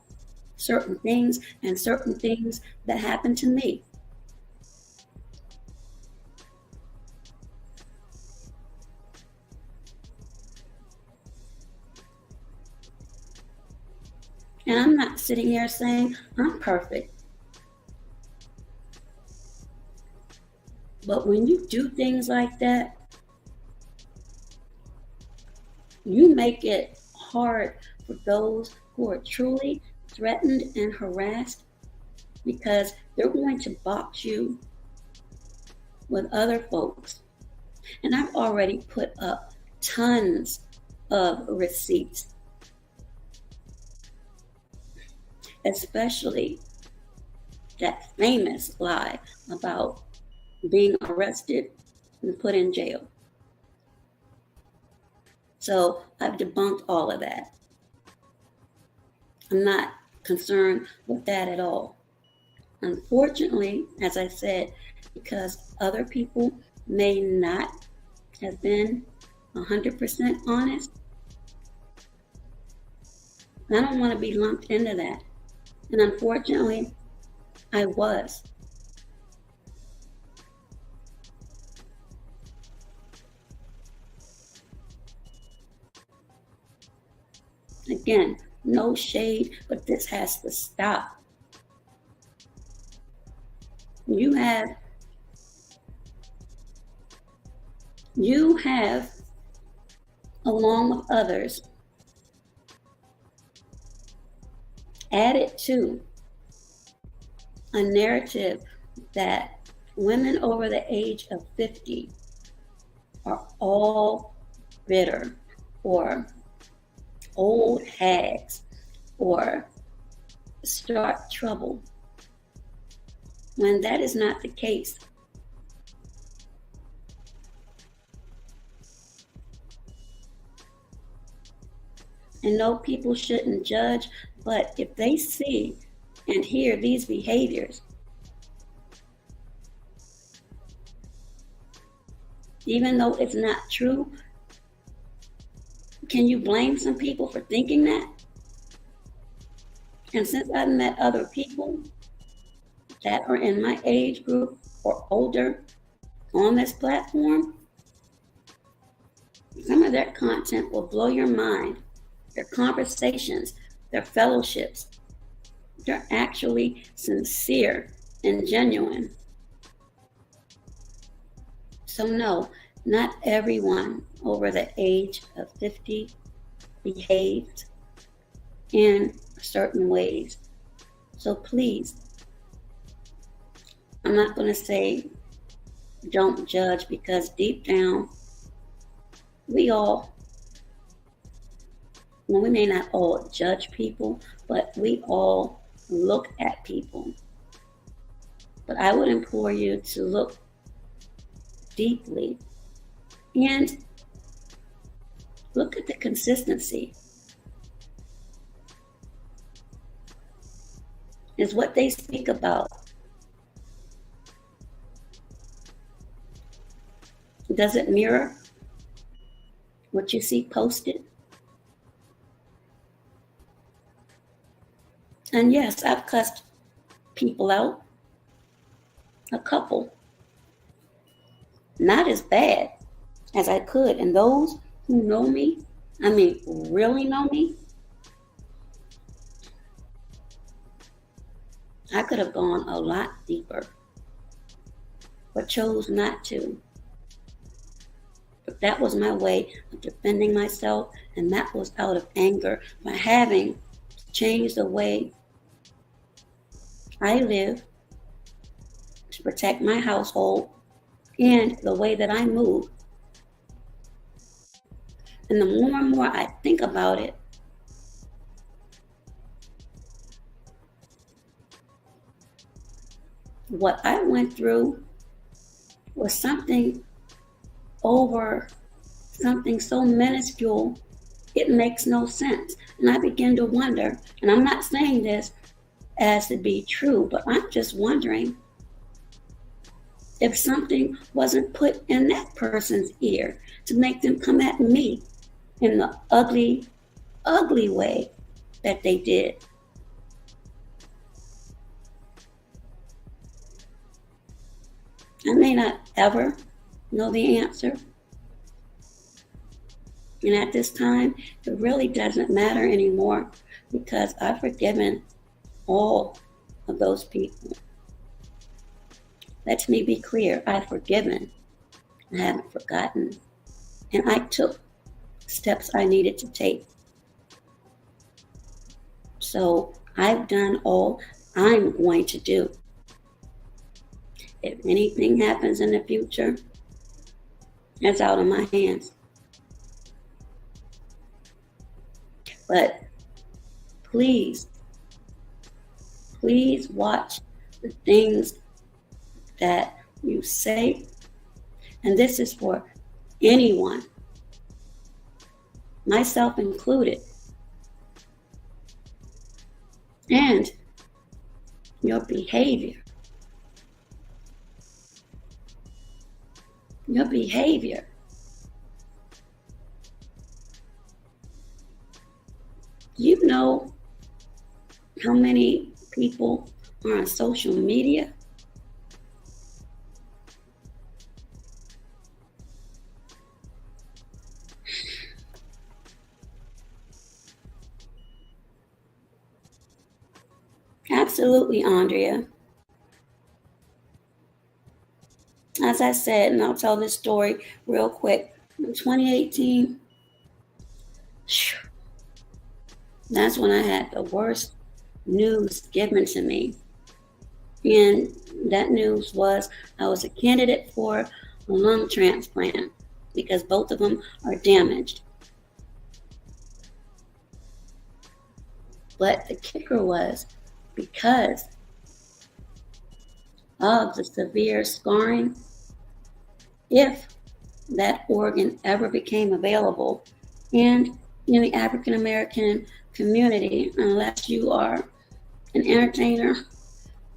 certain things and certain things that happened to me. And I'm not sitting here saying I'm perfect. But when you do things like that, you make it hard for those who are truly threatened and harassed because they're going to box you with other folks. And I've already put up tons of receipts, especially that famous lie about being arrested and put in jail. So I've debunked all of that. I'm not concerned with that at all. Unfortunately, as I said, because other people may not have been 100% honest, I don't want to be lumped into that. And unfortunately, I was. Again, no shade, but this has to stop. You have, along with others, added to a narrative that women over the age of 50 are all bitter or old hags or start trouble, when that is not the case. And no, people shouldn't judge, but if they see and hear these behaviors, even though it's not true, can you blame some people for thinking that? And since I've met other people that are in my age group or older on this platform, some of their content will blow your mind. Their conversations, their fellowships, they're actually sincere and genuine. So no, not everyone over the age of 50 behaved in certain ways. So please, I'm not going to say don't judge, because deep down, we may not all judge people, but we all look at people. But I would implore you to look deeply and look at the consistency. Is what they speak about, does it mirror what you see posted? And yes, I've cussed people out, a couple. Not as bad as I could. And those who know me, I mean, really know me, I could have gone a lot deeper, but chose not to. But that was my way of defending myself, and that was out of anger by having to change the way I live to protect my household and the way that I move. And the more and more I think about it, what I went through was something so minuscule, it makes no sense. And I begin to wonder, and I'm not saying this as to be true, but I'm just wondering if something wasn't put in that person's ear to make them come at me in the ugly, ugly way that they did. I may not ever know the answer. And at this time, it really doesn't matter anymore, because I've forgiven all of those people. Let me be clear, I've forgiven. I haven't forgotten. And I took steps I needed to take. So I've done all I'm going to do. If anything happens in the future, that's out of my hands. But please watch the things that you say. And this is for anyone, myself included. and your behavior. Your behavior. You know how many people are on social media? Absolutely, Andrea. As I said, and I'll tell this story real quick. In 2018, that's when I had the worst news given to me. And that news was I was a candidate for a lung transplant because both of them are damaged. But the kicker was because of the severe scarring, if that organ ever became available, and in the African American community, unless you are an entertainer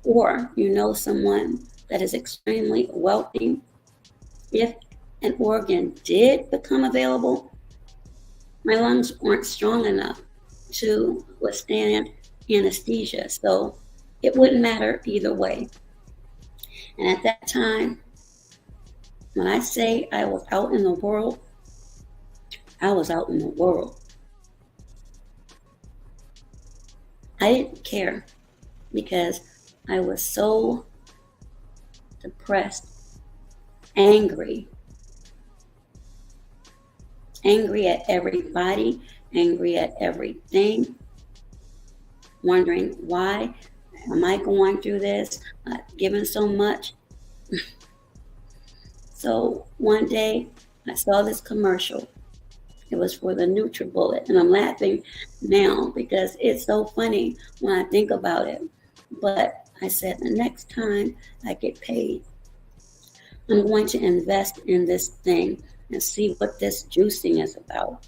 or you know someone that is extremely wealthy, if an organ did become available, my lungs weren't strong enough to withstand anesthesia. So it wouldn't matter either way. And at that time, when I say I was out in the world, I was out in the world. I didn't care because I was so depressed, angry at everybody, angry at everything, wondering why am I going through this, given so much. So one day I saw this commercial. It was for the NutriBullet, and I'm laughing now because it's so funny when I think about it. But I said the next time I get paid, I'm going to invest in this thing and see what this juicing is about.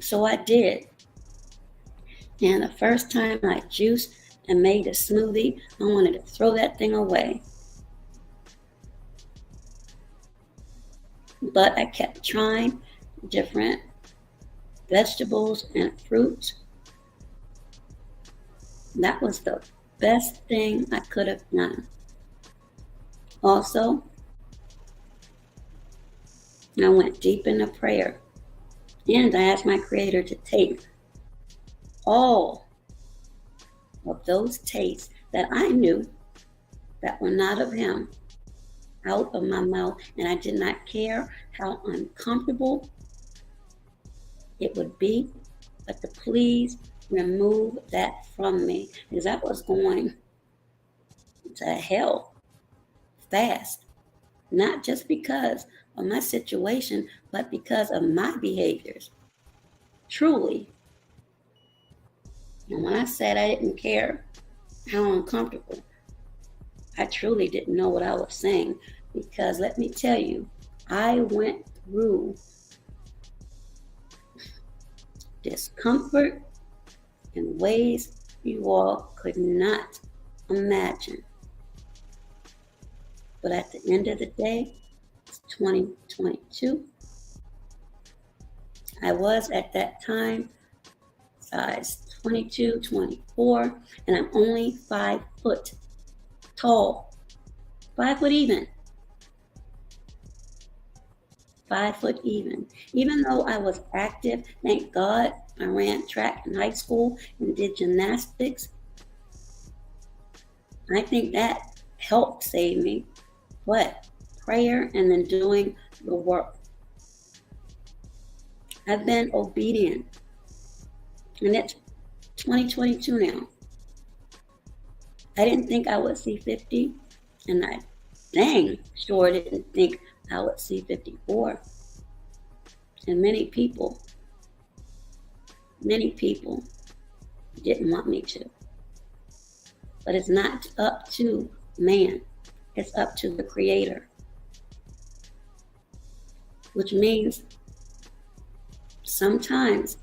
So I did. And the first time I juiced and made a smoothie, I wanted to throw that thing away. But I kept trying different vegetables and fruits. That was the best thing I could have done. Also, I went deep into prayer and I asked my Creator to take all of those tastes that I knew that were not of Him out of my mouth, and I did not care how uncomfortable it would be, but to please remove that from me because I was going to hell fast, not just because of my situation, but because of my behaviors. Truly. And when I said I didn't care how uncomfortable, I truly didn't know what I was saying because let me tell you, I went through discomfort in ways you all could not imagine. But at the end of the day, it's 2022. I was at that time size 22, 24, and I'm only 5 foot tall, 5 foot even. 5 foot even. Even though I was active, thank God, I ran track in high school and did gymnastics. I think that helped save me. But prayer and then doing the work. I've been obedient. And it's 2022 now. I didn't think I would see 50, and I dang sure didn't think I would see 54. And many people didn't want me to. But it's not up to man. It's up to the Creator. Which means sometimes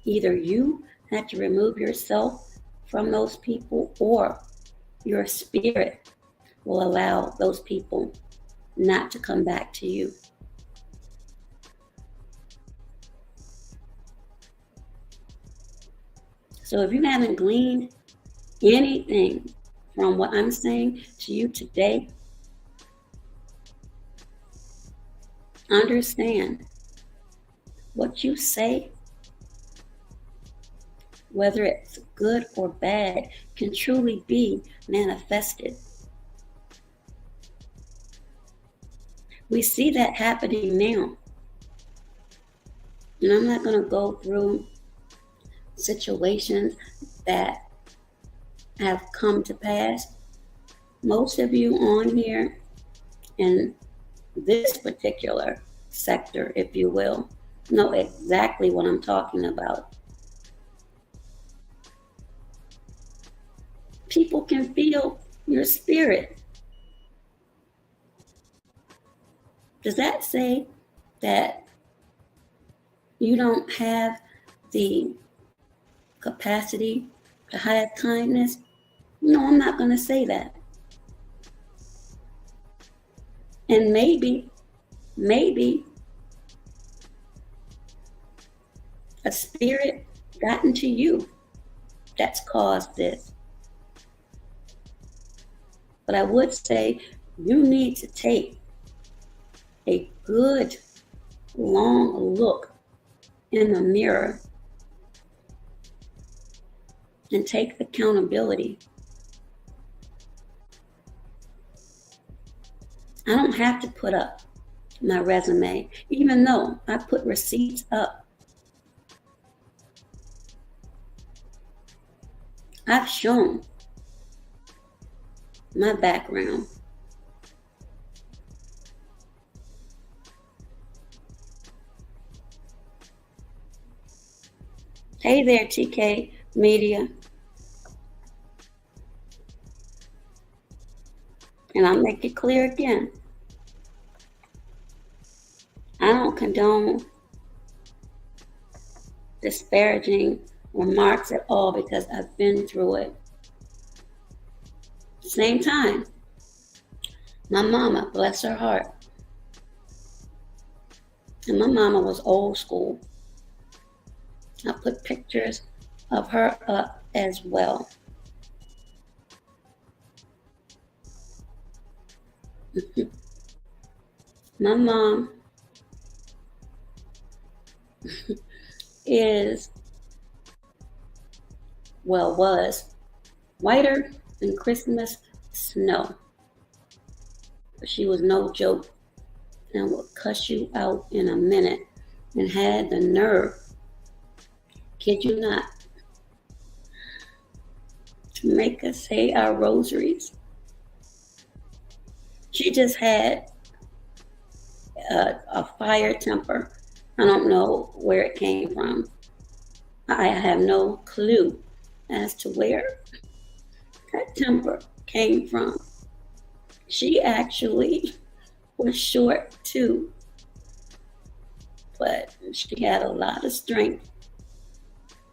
either you have to remove yourself from those people, or your spirit will allow those people not to come back to you. So if you haven't gleaned anything from what I'm saying to you today, understand what you say, whether it's good or bad, can truly be manifested. We see that happening now. And I'm not going to go through situations that have come to pass. Most of you on here in this particular sector, if you will, know exactly what I'm talking about. People can feel your spirit. Does that say that you don't have the capacity to have kindness? No, I'm not going to say that. And maybe a spirit got into you that's caused this. But I would say you need to take a good long look in the mirror and take accountability. I don't have to put up my resume, even though I put receipts up. I've shown my background. Hey there, TK Media. And I'll make it clear again. I don't condone disparaging remarks at all, because I've been through it. Same time, my mama, bless her heart, and my mama was old school. I put pictures of her up as well. My mom was whiter than Christmas snow. But she was no joke and would cuss you out in a minute, and had the nerve, kid you not, to make us say our rosaries. She just had a fire temper. I don't know where it came from. I have no clue as to where that temper came from. She actually was short too, but she had a lot of strength.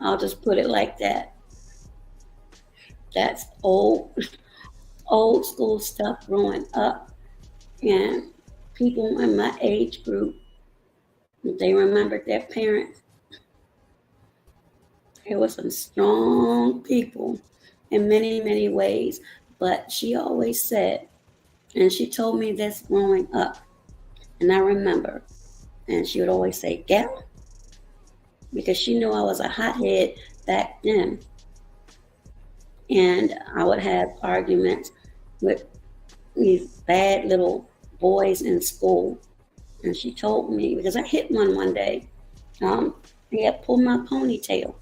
I'll just put it like that. That's old school stuff growing up. And people in my age group, they remembered their parents. There were some strong people in many, many ways. But she always said, and she told me this growing up, and I remember, and she would always say, "Gal," because she knew I was a hothead back then. And I would have arguments with these bad little boys in school. And she told me, because I hit one day, he had pulled my ponytail.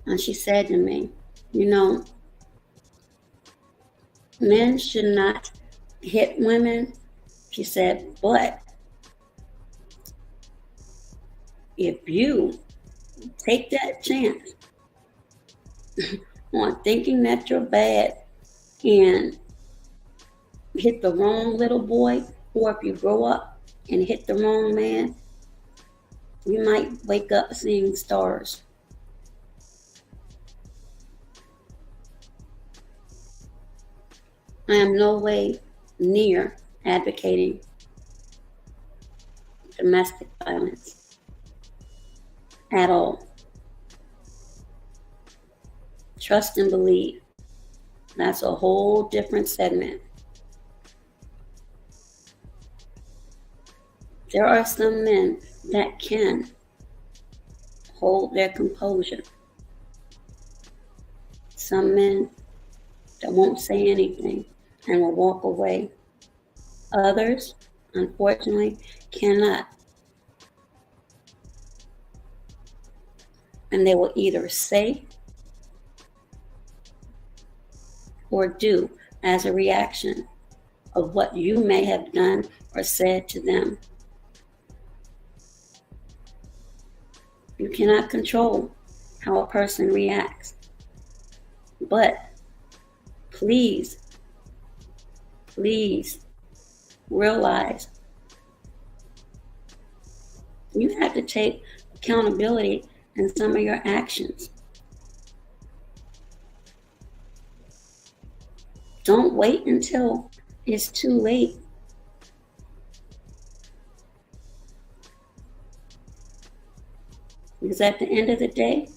And she said to me, "You know, men should not hit women." She said, "But if you take that chance on thinking that you're bad and hit the wrong little boy, or if you grow up and hit the wrong man, You might wake up seeing stars. I am no way near advocating domestic violence at all. Trust and believe. That's a whole different segment. There are some men that can hold their composure. Some men that won't say anything and will walk away. Others, unfortunately, cannot. And they will either say or do as a reaction of what you may have done or said to them. You cannot control how a person reacts. But please realize you have to take accountability in some of your actions. Don't wait until it's too late. Because at the end of the day,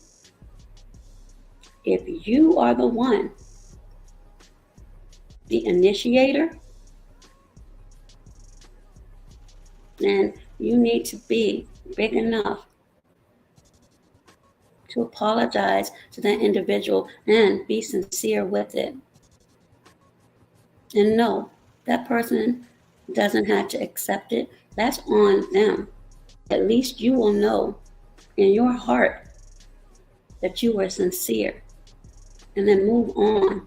if you are the one, the initiator, then you need to be big enough to apologize to that individual and be sincere with it. And no, that person doesn't have to accept it. That's on them. At least you will know in your heart that you were sincere, and then move on.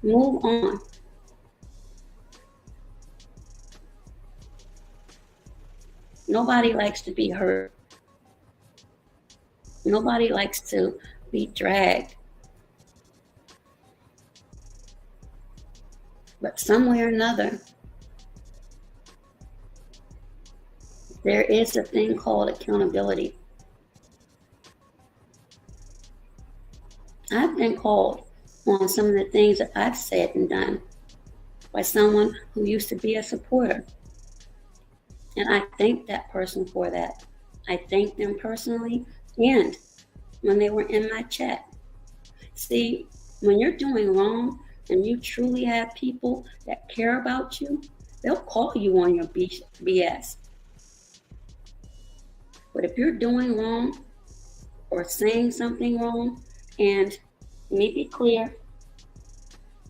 Move on. Nobody likes to be hurt. Nobody likes to be dragged. But some way or another, there is a thing called accountability. I've been called on some of the things that I've said and done by someone who used to be a supporter. And I thank that person for that. I thank them personally and when they were in my chat. See, when you're doing wrong and you truly have people that care about you, they'll call you on your BS. But if you're doing wrong or saying something wrong, and let me be clear,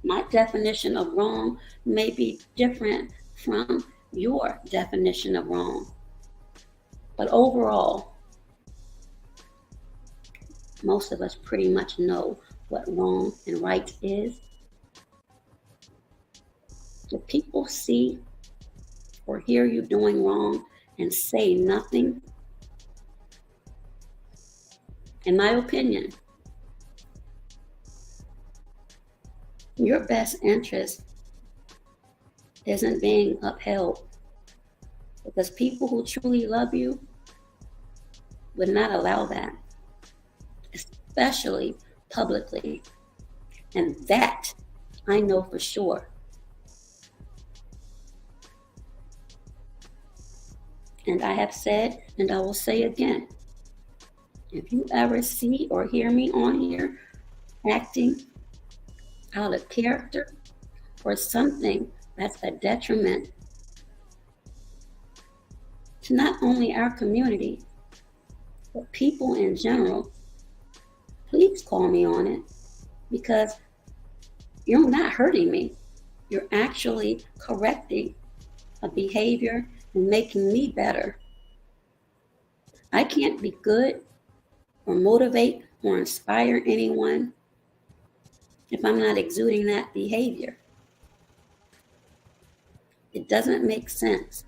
my definition of wrong may be different from your definition of wrong. But overall, most of us pretty much know what wrong and right is. If people see or hear you doing wrong and say nothing, in my opinion, your best interest isn't being upheld, because people who truly love you would not allow that, especially publicly. And that I know for sure. And I have said, and I will say again, if you ever see or hear me on here acting out of character or something that's a detriment to not only our community, but people in general, please call me on it, because you're not hurting me. You're actually correcting a behavior and making me better. I can't be good or motivate or inspire anyone if I'm not exuding that behavior. It doesn't make sense.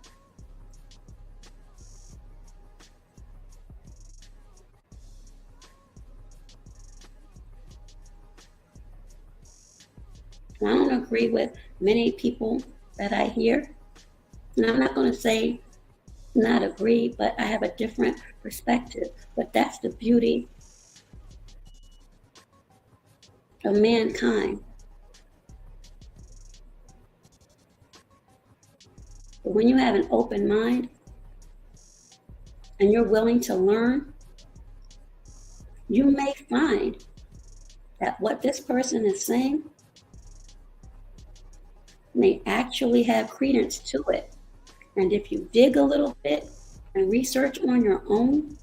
I don't agree with many people that I hear. And I'm not going to say not agree, but I have a different perspective. But that's the beauty of mankind. But when you have an open mind and you're willing to learn, you may find that what this person is saying may actually have credence to it. And if you dig a little bit and research on your own,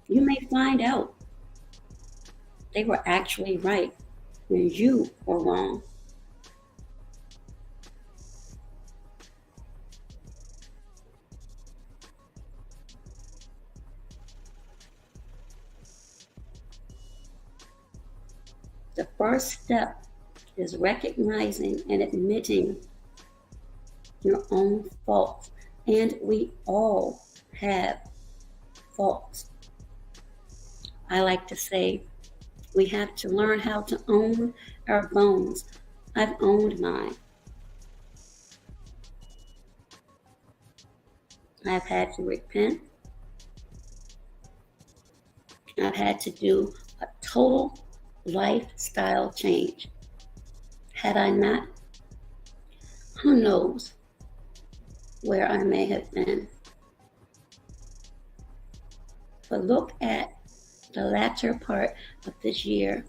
you may find out they were actually right and you were wrong. The first step is recognizing and admitting your own faults. And we all have faults. I like to say we have to learn how to own our bones. I've owned mine. I've had to repent. I've had to do a total lifestyle change. Had I not, who knows where I may have been. But look at the latter part of this year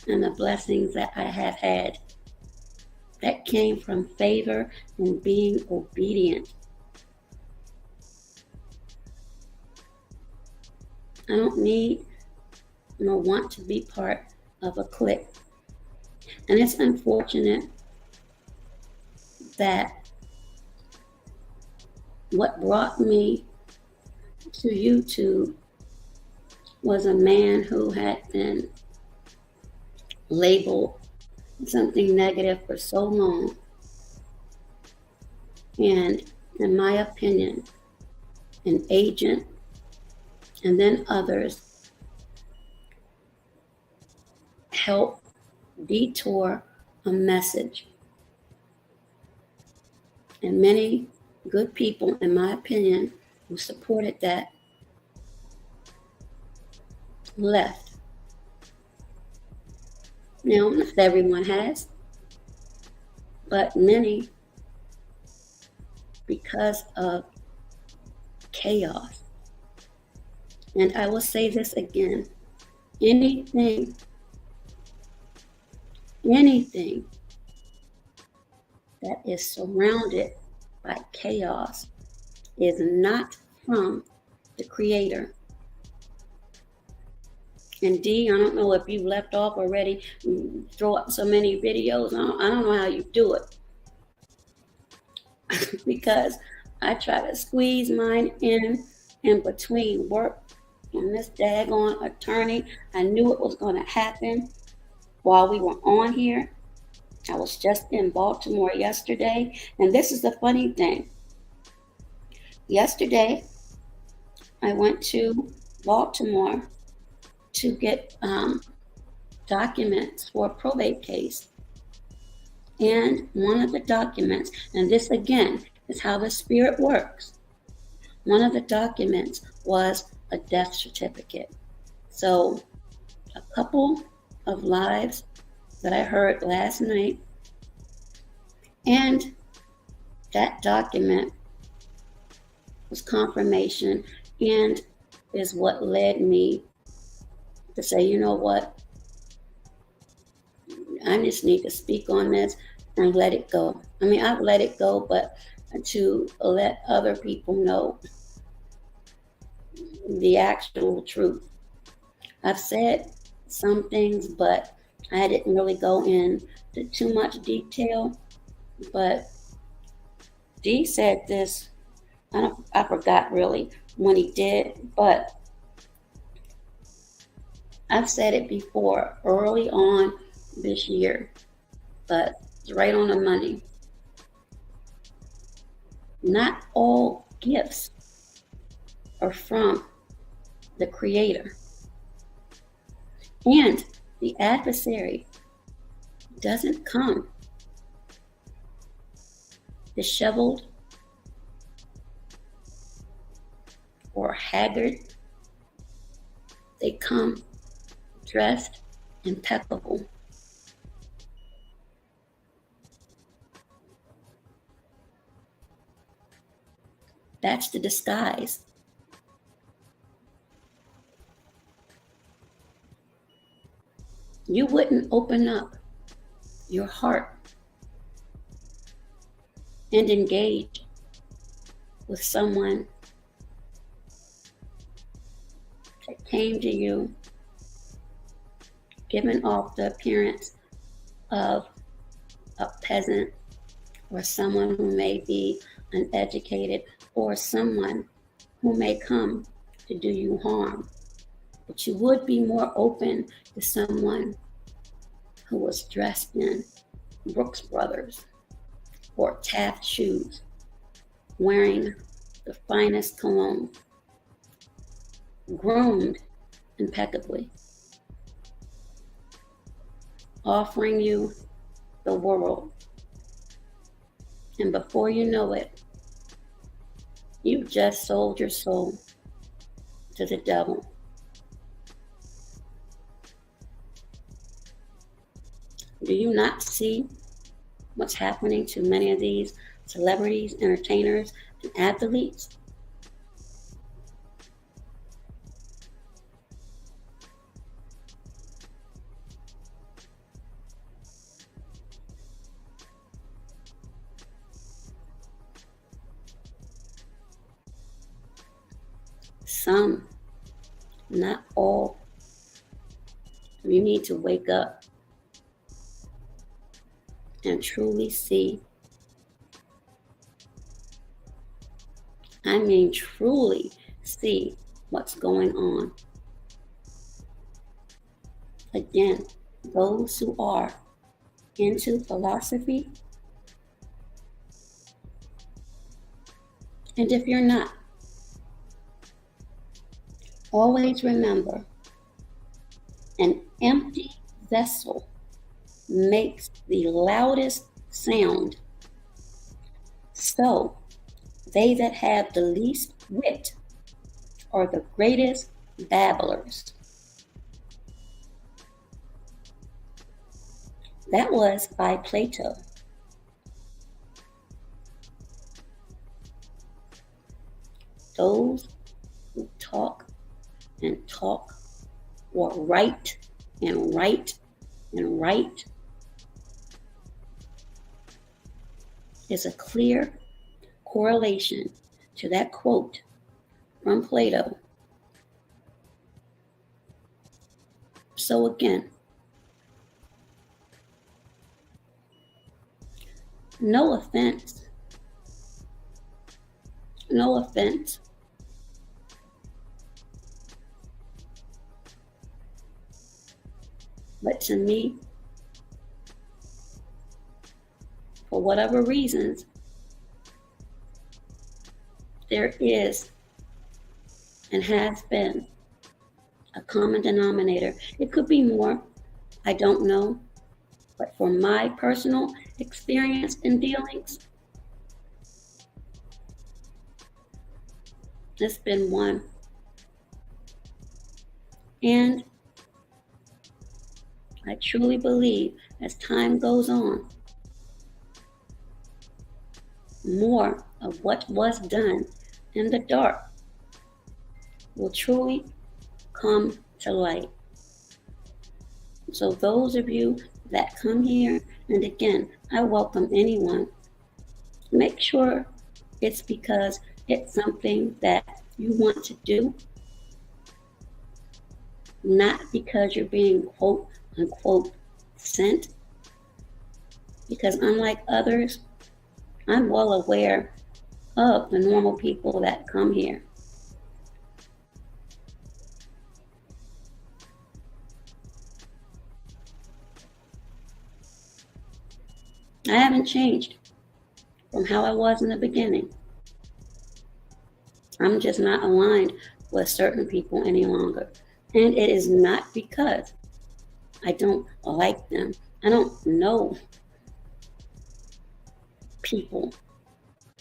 and the blessings that I have had that came from favor and being obedient. I don't need nor want to be part of a clique. And it's unfortunate that what brought me to YouTube was a man who had been labeled something negative for so long. And in my opinion, an agent and then others help detour a message. And many good people, in my opinion, who supported that left. Now, not everyone has, but many, because of chaos. And I will say this again, anything that is surrounded by chaos is not from the Creator. And Dee, I don't know if you left off already. You throw up so many videos. I don't know how you do it. Because I try to squeeze mine in between work and this daggone attorney. I knew it was going to happen while we were on here. I was just in Baltimore yesterday. And this is the funny thing. Yesterday, I went to Baltimore to get documents for a probate case. And one of the documents, and this again is how the spirit works, one of the documents was a death certificate. So a couple of lives that I heard last night, and that document was confirmation and is what led me to say, you know what, I just need to speak on this and let it go. I mean, I've let it go, but to let other people know the actual truth. I've said some things, but I didn't really go into too much detail. But Dee said this, I forgot really when he did, but I've said it before early on this year, but it's right on the money. Not all gifts are from the Creator. And the adversary doesn't come disheveled, or haggard. They come dressed impeccable. That's the disguise. You wouldn't open up your heart and engage with someone that came to you giving off the appearance of a peasant, or someone who may be uneducated, or someone who may come to do you harm. But you would be more open to someone who was dressed in Brooks Brothers or Taft shoes, wearing the finest cologne, groomed impeccably, offering you the world. And before you know it, you've just sold your soul to the devil. Do you not see what's happening to many of these celebrities, entertainers, and athletes? Some, not all. You need to wake up and truly see. I mean, truly see what's going on. Again, those who are into philosophy, and if you're not, always remember, an empty vessel makes the loudest sound. So, they that have the least wit are the greatest babblers. That was by Plato. Those who talk and talk, or write and write and write, is a clear correlation to that quote from Plato. So again, no offense, but to me, for whatever reasons, there is and has been a common denominator. It could be more, I don't know, but for my personal experience and dealings, it's been one. And I truly believe as time goes on, more of what was done in the dark will truly come to light. So those of you that come here, and again, I welcome anyone, make sure it's because it's something that you want to do, not because you're being quote unquote sent. Because unlike others, I'm well aware of the normal people that come here. I haven't changed from how I was in the beginning. I'm just not aligned with certain people any longer. And it is not because I don't like them. I don't know people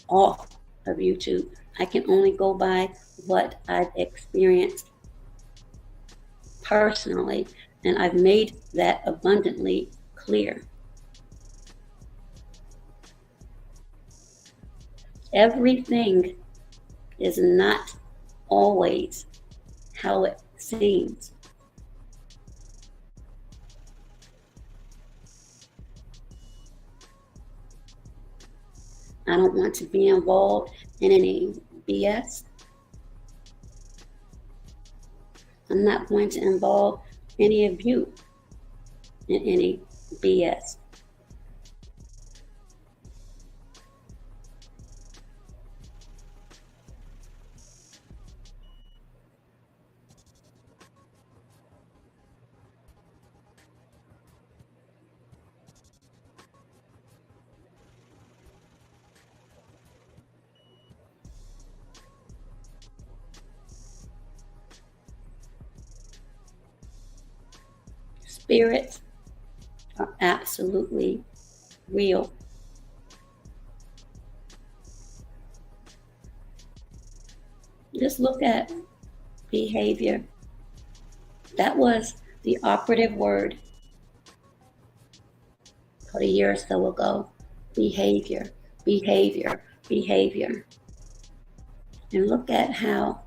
off of YouTube. I can only go by what I've experienced personally, and I've made that abundantly clear. Everything is not always how it seems. I don't want to be involved in any BS. I'm not going to involve any of you in any BS. Spirits are absolutely real. Just look at behavior. That was the operative word a year or so ago. Behavior, behavior, behavior. And look at how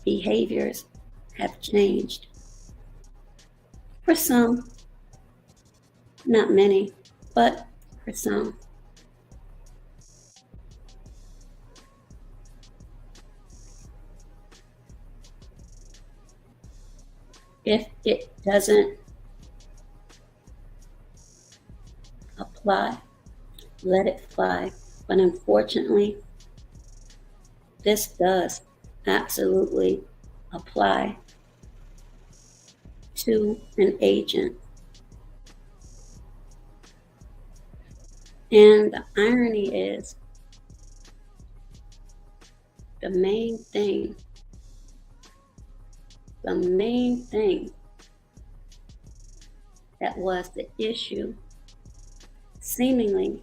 behaviors have changed. For some, not many, but for some. If it doesn't apply, let it fly. But unfortunately, this does absolutely apply to an agent. And the irony is, the main thing that was the issue, seemingly,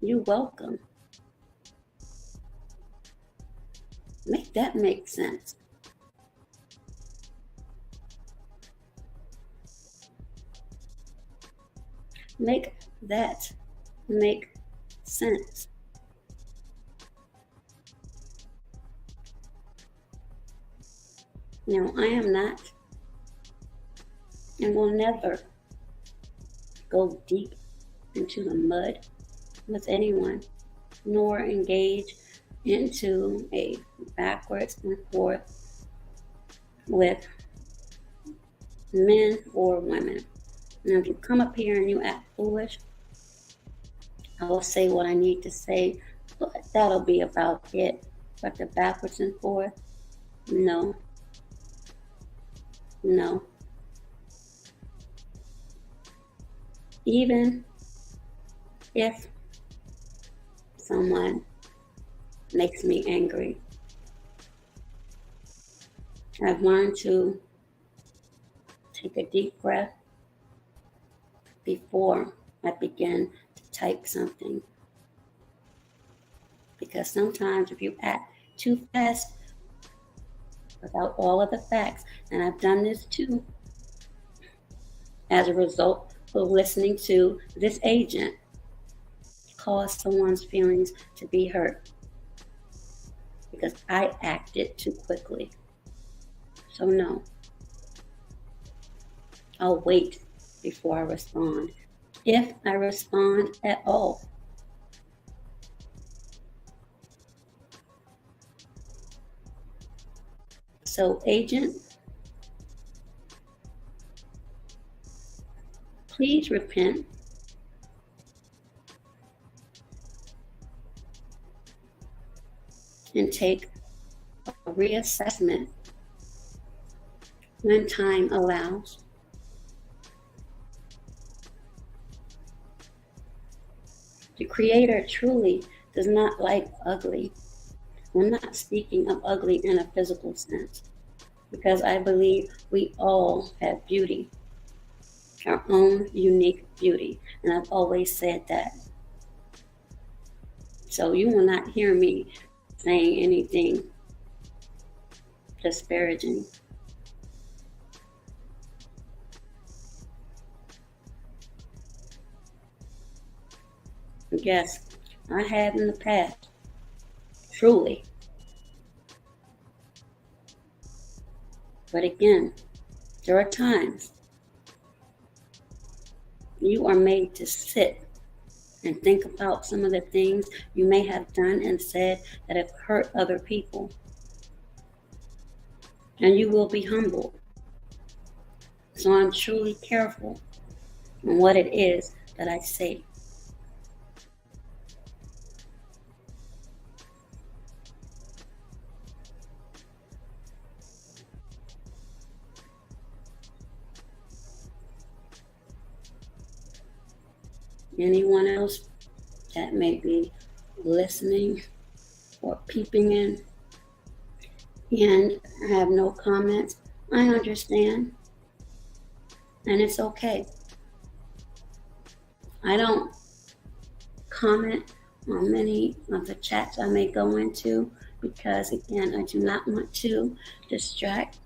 you're welcome. Make that make sense. Make that make sense. Now, I am not and will never go deep into the mud with anyone, nor engage into a backwards and forth with men or women. Now, if you come up here and you act foolish, I will say what I need to say, but that'll be about it. But the backwards and forth, no. No. Even if someone makes me angry, I've learned to take a deep breath before I begin to type something. Because sometimes if you act too fast without all of the facts, and I've done this too, as a result of listening to this agent cause someone's feelings to be hurt because I acted too quickly. So no, I'll wait before I respond, if I respond at all. So, agent, please repent. And take a reassessment when time allows. The Creator truly does not like ugly. I'm not speaking of ugly in a physical sense, because I believe we all have beauty, our own unique beauty, and I've always said that. So you will not hear me saying anything disparaging. Yes, I have in the past, truly. But again, there are times you are made to sit and think about some of the things you may have done and said that have hurt other people. And you will be humbled. So I'm truly careful on what it is that I say. Anyone else that may be listening or peeping in and have no comments, I understand. And it's okay. I don't comment on many of the chats I may go into because, again, I do not want to distract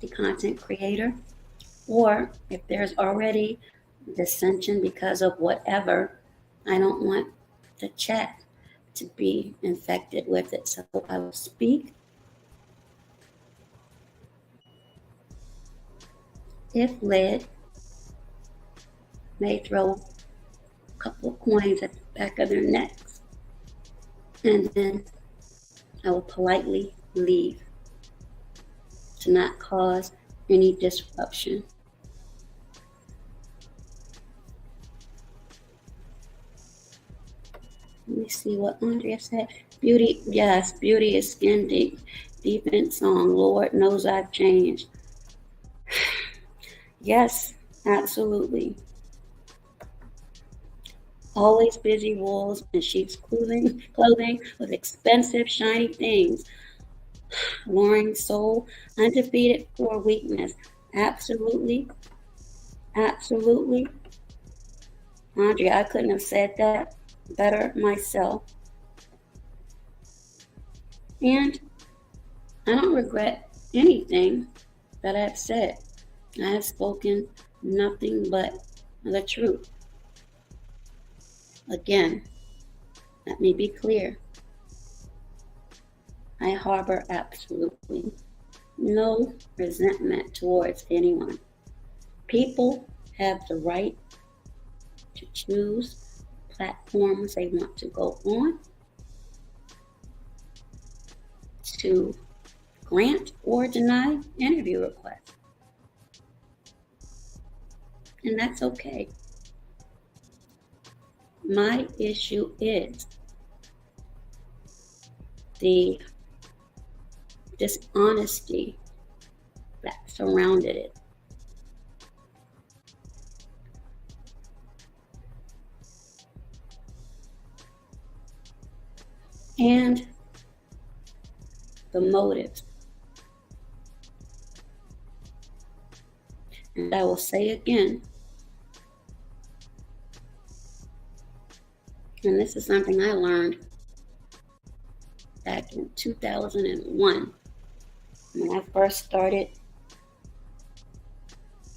the content creator, or if there's already dissension because of whatever, I don't want the chat to be infected with it. So I will speak if led, may throw a couple of coins at the back of their necks, and then I will politely leave to not cause any disruption. Let me see what Andrea said. Beauty, yes, beauty is skin deep. Deep in song, Lord knows I've changed. Yes, absolutely. Always busy wolves in sheep's clothing with expensive, shiny things. Luring soul, undefeated for weakness. Absolutely, absolutely. Andrea, I couldn't have said that better myself. And I don't regret anything that I've said. I have spoken nothing but the truth. Again, let me be clear. I harbor absolutely no resentment towards anyone. People have the right to choose platforms they want to go on, to grant or deny interview requests. And that's okay. My issue is the dishonesty that surrounded it. And the motives. And I will say again, and this is something I learned back in 2001 when I first started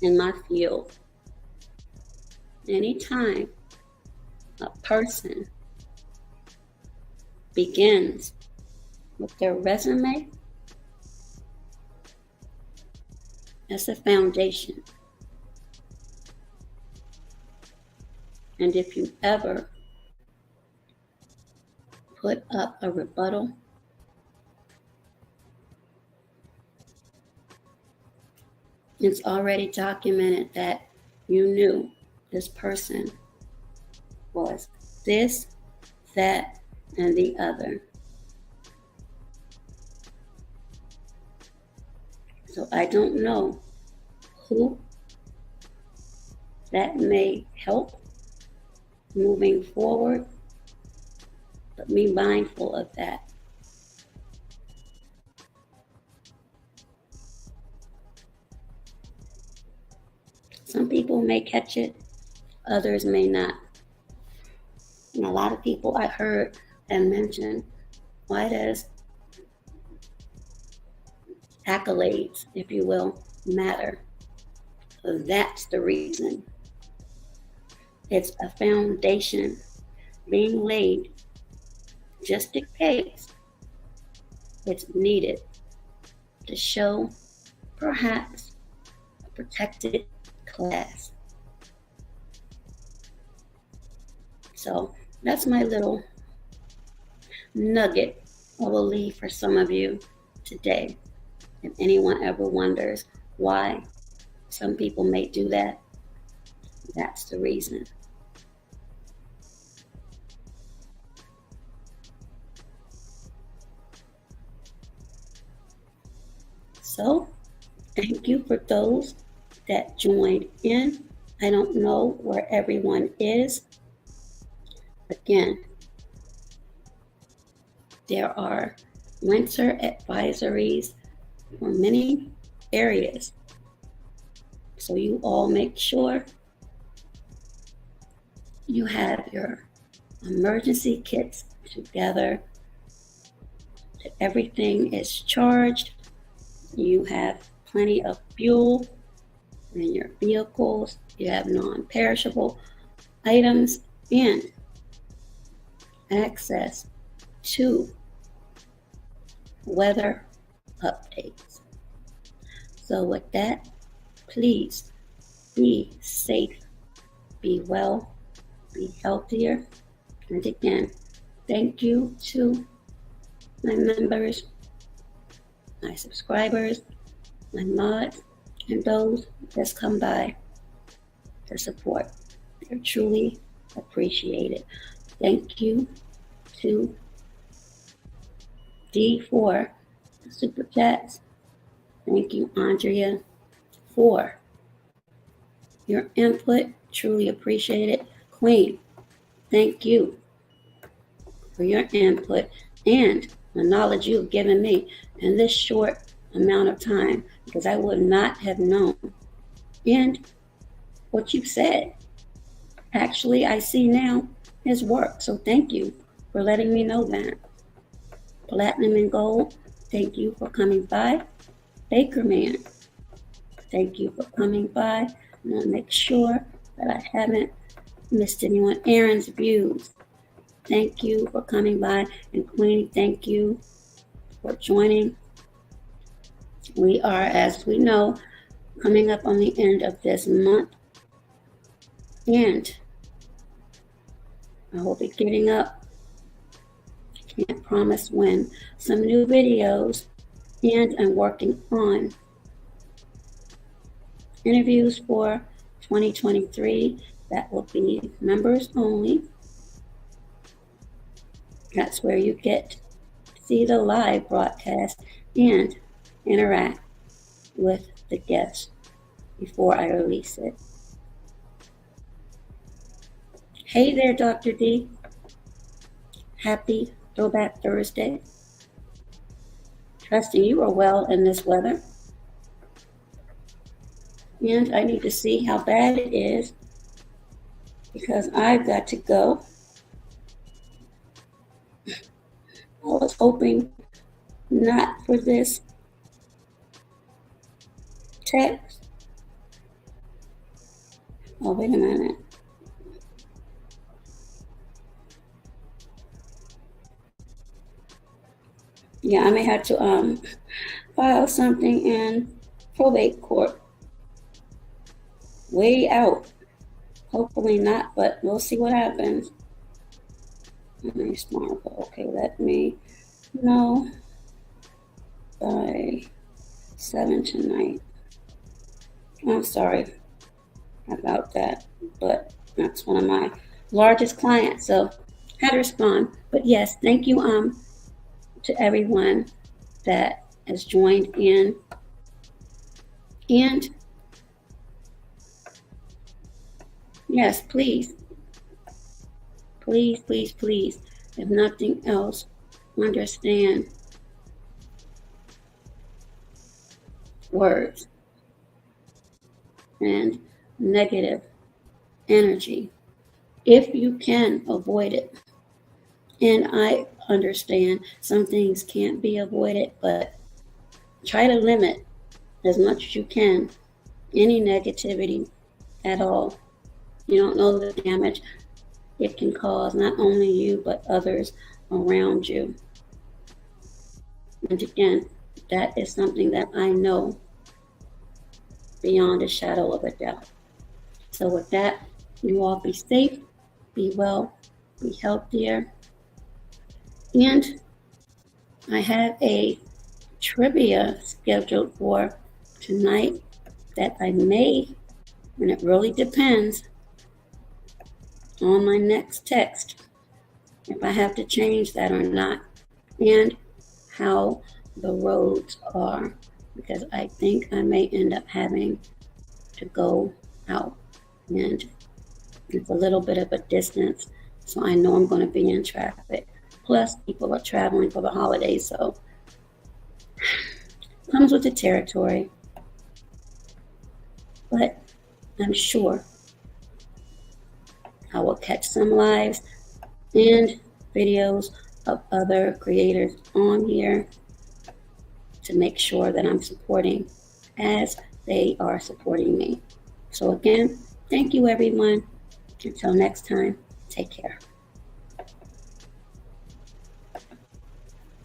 in my field. Anytime a person begins with their resume as a foundation, and if you ever put up a rebuttal, it's already documented that you knew this person was this, that, and the other. So I don't know who that may help moving forward, but be mindful of that. Some people may catch it, others may not. And a lot of people I heard and mentioned, why does accolades, if you will, matter? That's the reason. It's a foundation being laid just in case it's needed to show perhaps a protected class. So that's my little nugget I will leave for some of you today. If anyone ever wonders why some people may do that, that's the reason. So, thank you for those that joined in. I don't know where everyone is. Again, there are winter advisories for many areas. So you all make sure you have your emergency kits together, that everything is charged, you have plenty of fuel in your vehicles, you have non-perishable items, and access to weather updates. So with that, please be safe, be well, be healthier. And again, thank you to my members, my subscribers, my mods, and those that's come by to support. They're truly appreciated. Thank you to D for the Super Chats. Thank you, Andrea, for your input. Truly appreciate it. Queen, thank you for your input and the knowledge you've given me in this short amount of time, because I would not have known. And what you said, actually, I see now his work. So thank you for letting me know that. Platinum and Gold, thank you for coming by. Baker Man, thank you for coming by. I'm going to make sure that I haven't missed anyone. Aaron's Views, thank you for coming by. And Queenie, thank you for joining. We are, as we know, coming up on the end of this month. And I will be getting up, can't promise when, some new videos, and I'm working on interviews for 2023 that will be members only. That's where you get to see the live broadcast and interact with the guests before I release it. Hey there, Dr. D. Happy Throwback Thursday. Trusting you are well in this weather. And I need to see how bad it is, because I've got to go. I was hoping not for this text. Oh, wait a minute. Yeah, I may have to file something in probate court. Way out. Hopefully not, but we'll see what happens. Nice marble. Okay, let me know by 7 tonight. I'm sorry about that, but that's one of my largest clients, so I had to respond. But yes, thank you to everyone that has joined in. And yes, please, if nothing else, understand words and negative energy if you can avoid it. And I understand some things can't be avoided, but try to limit as much as you can any negativity at all. You don't know the damage it can cause, not only you, but others around you. And again, that is something that I know beyond a shadow of a doubt. So with that, you all be safe, be well, be healthier. And I have a trivia scheduled for tonight that I may, and it really depends on my next text, if I have to change that or not, and how the roads are, because I think I may end up having to go out, and it's a little bit of a distance, so I know I'm going to be in traffic. Plus, people are traveling for the holidays, so comes with the territory. But I'm sure I will catch some lives and videos of other creators on here to make sure that I'm supporting as they are supporting me. So again, thank you everyone. Until next time, take care.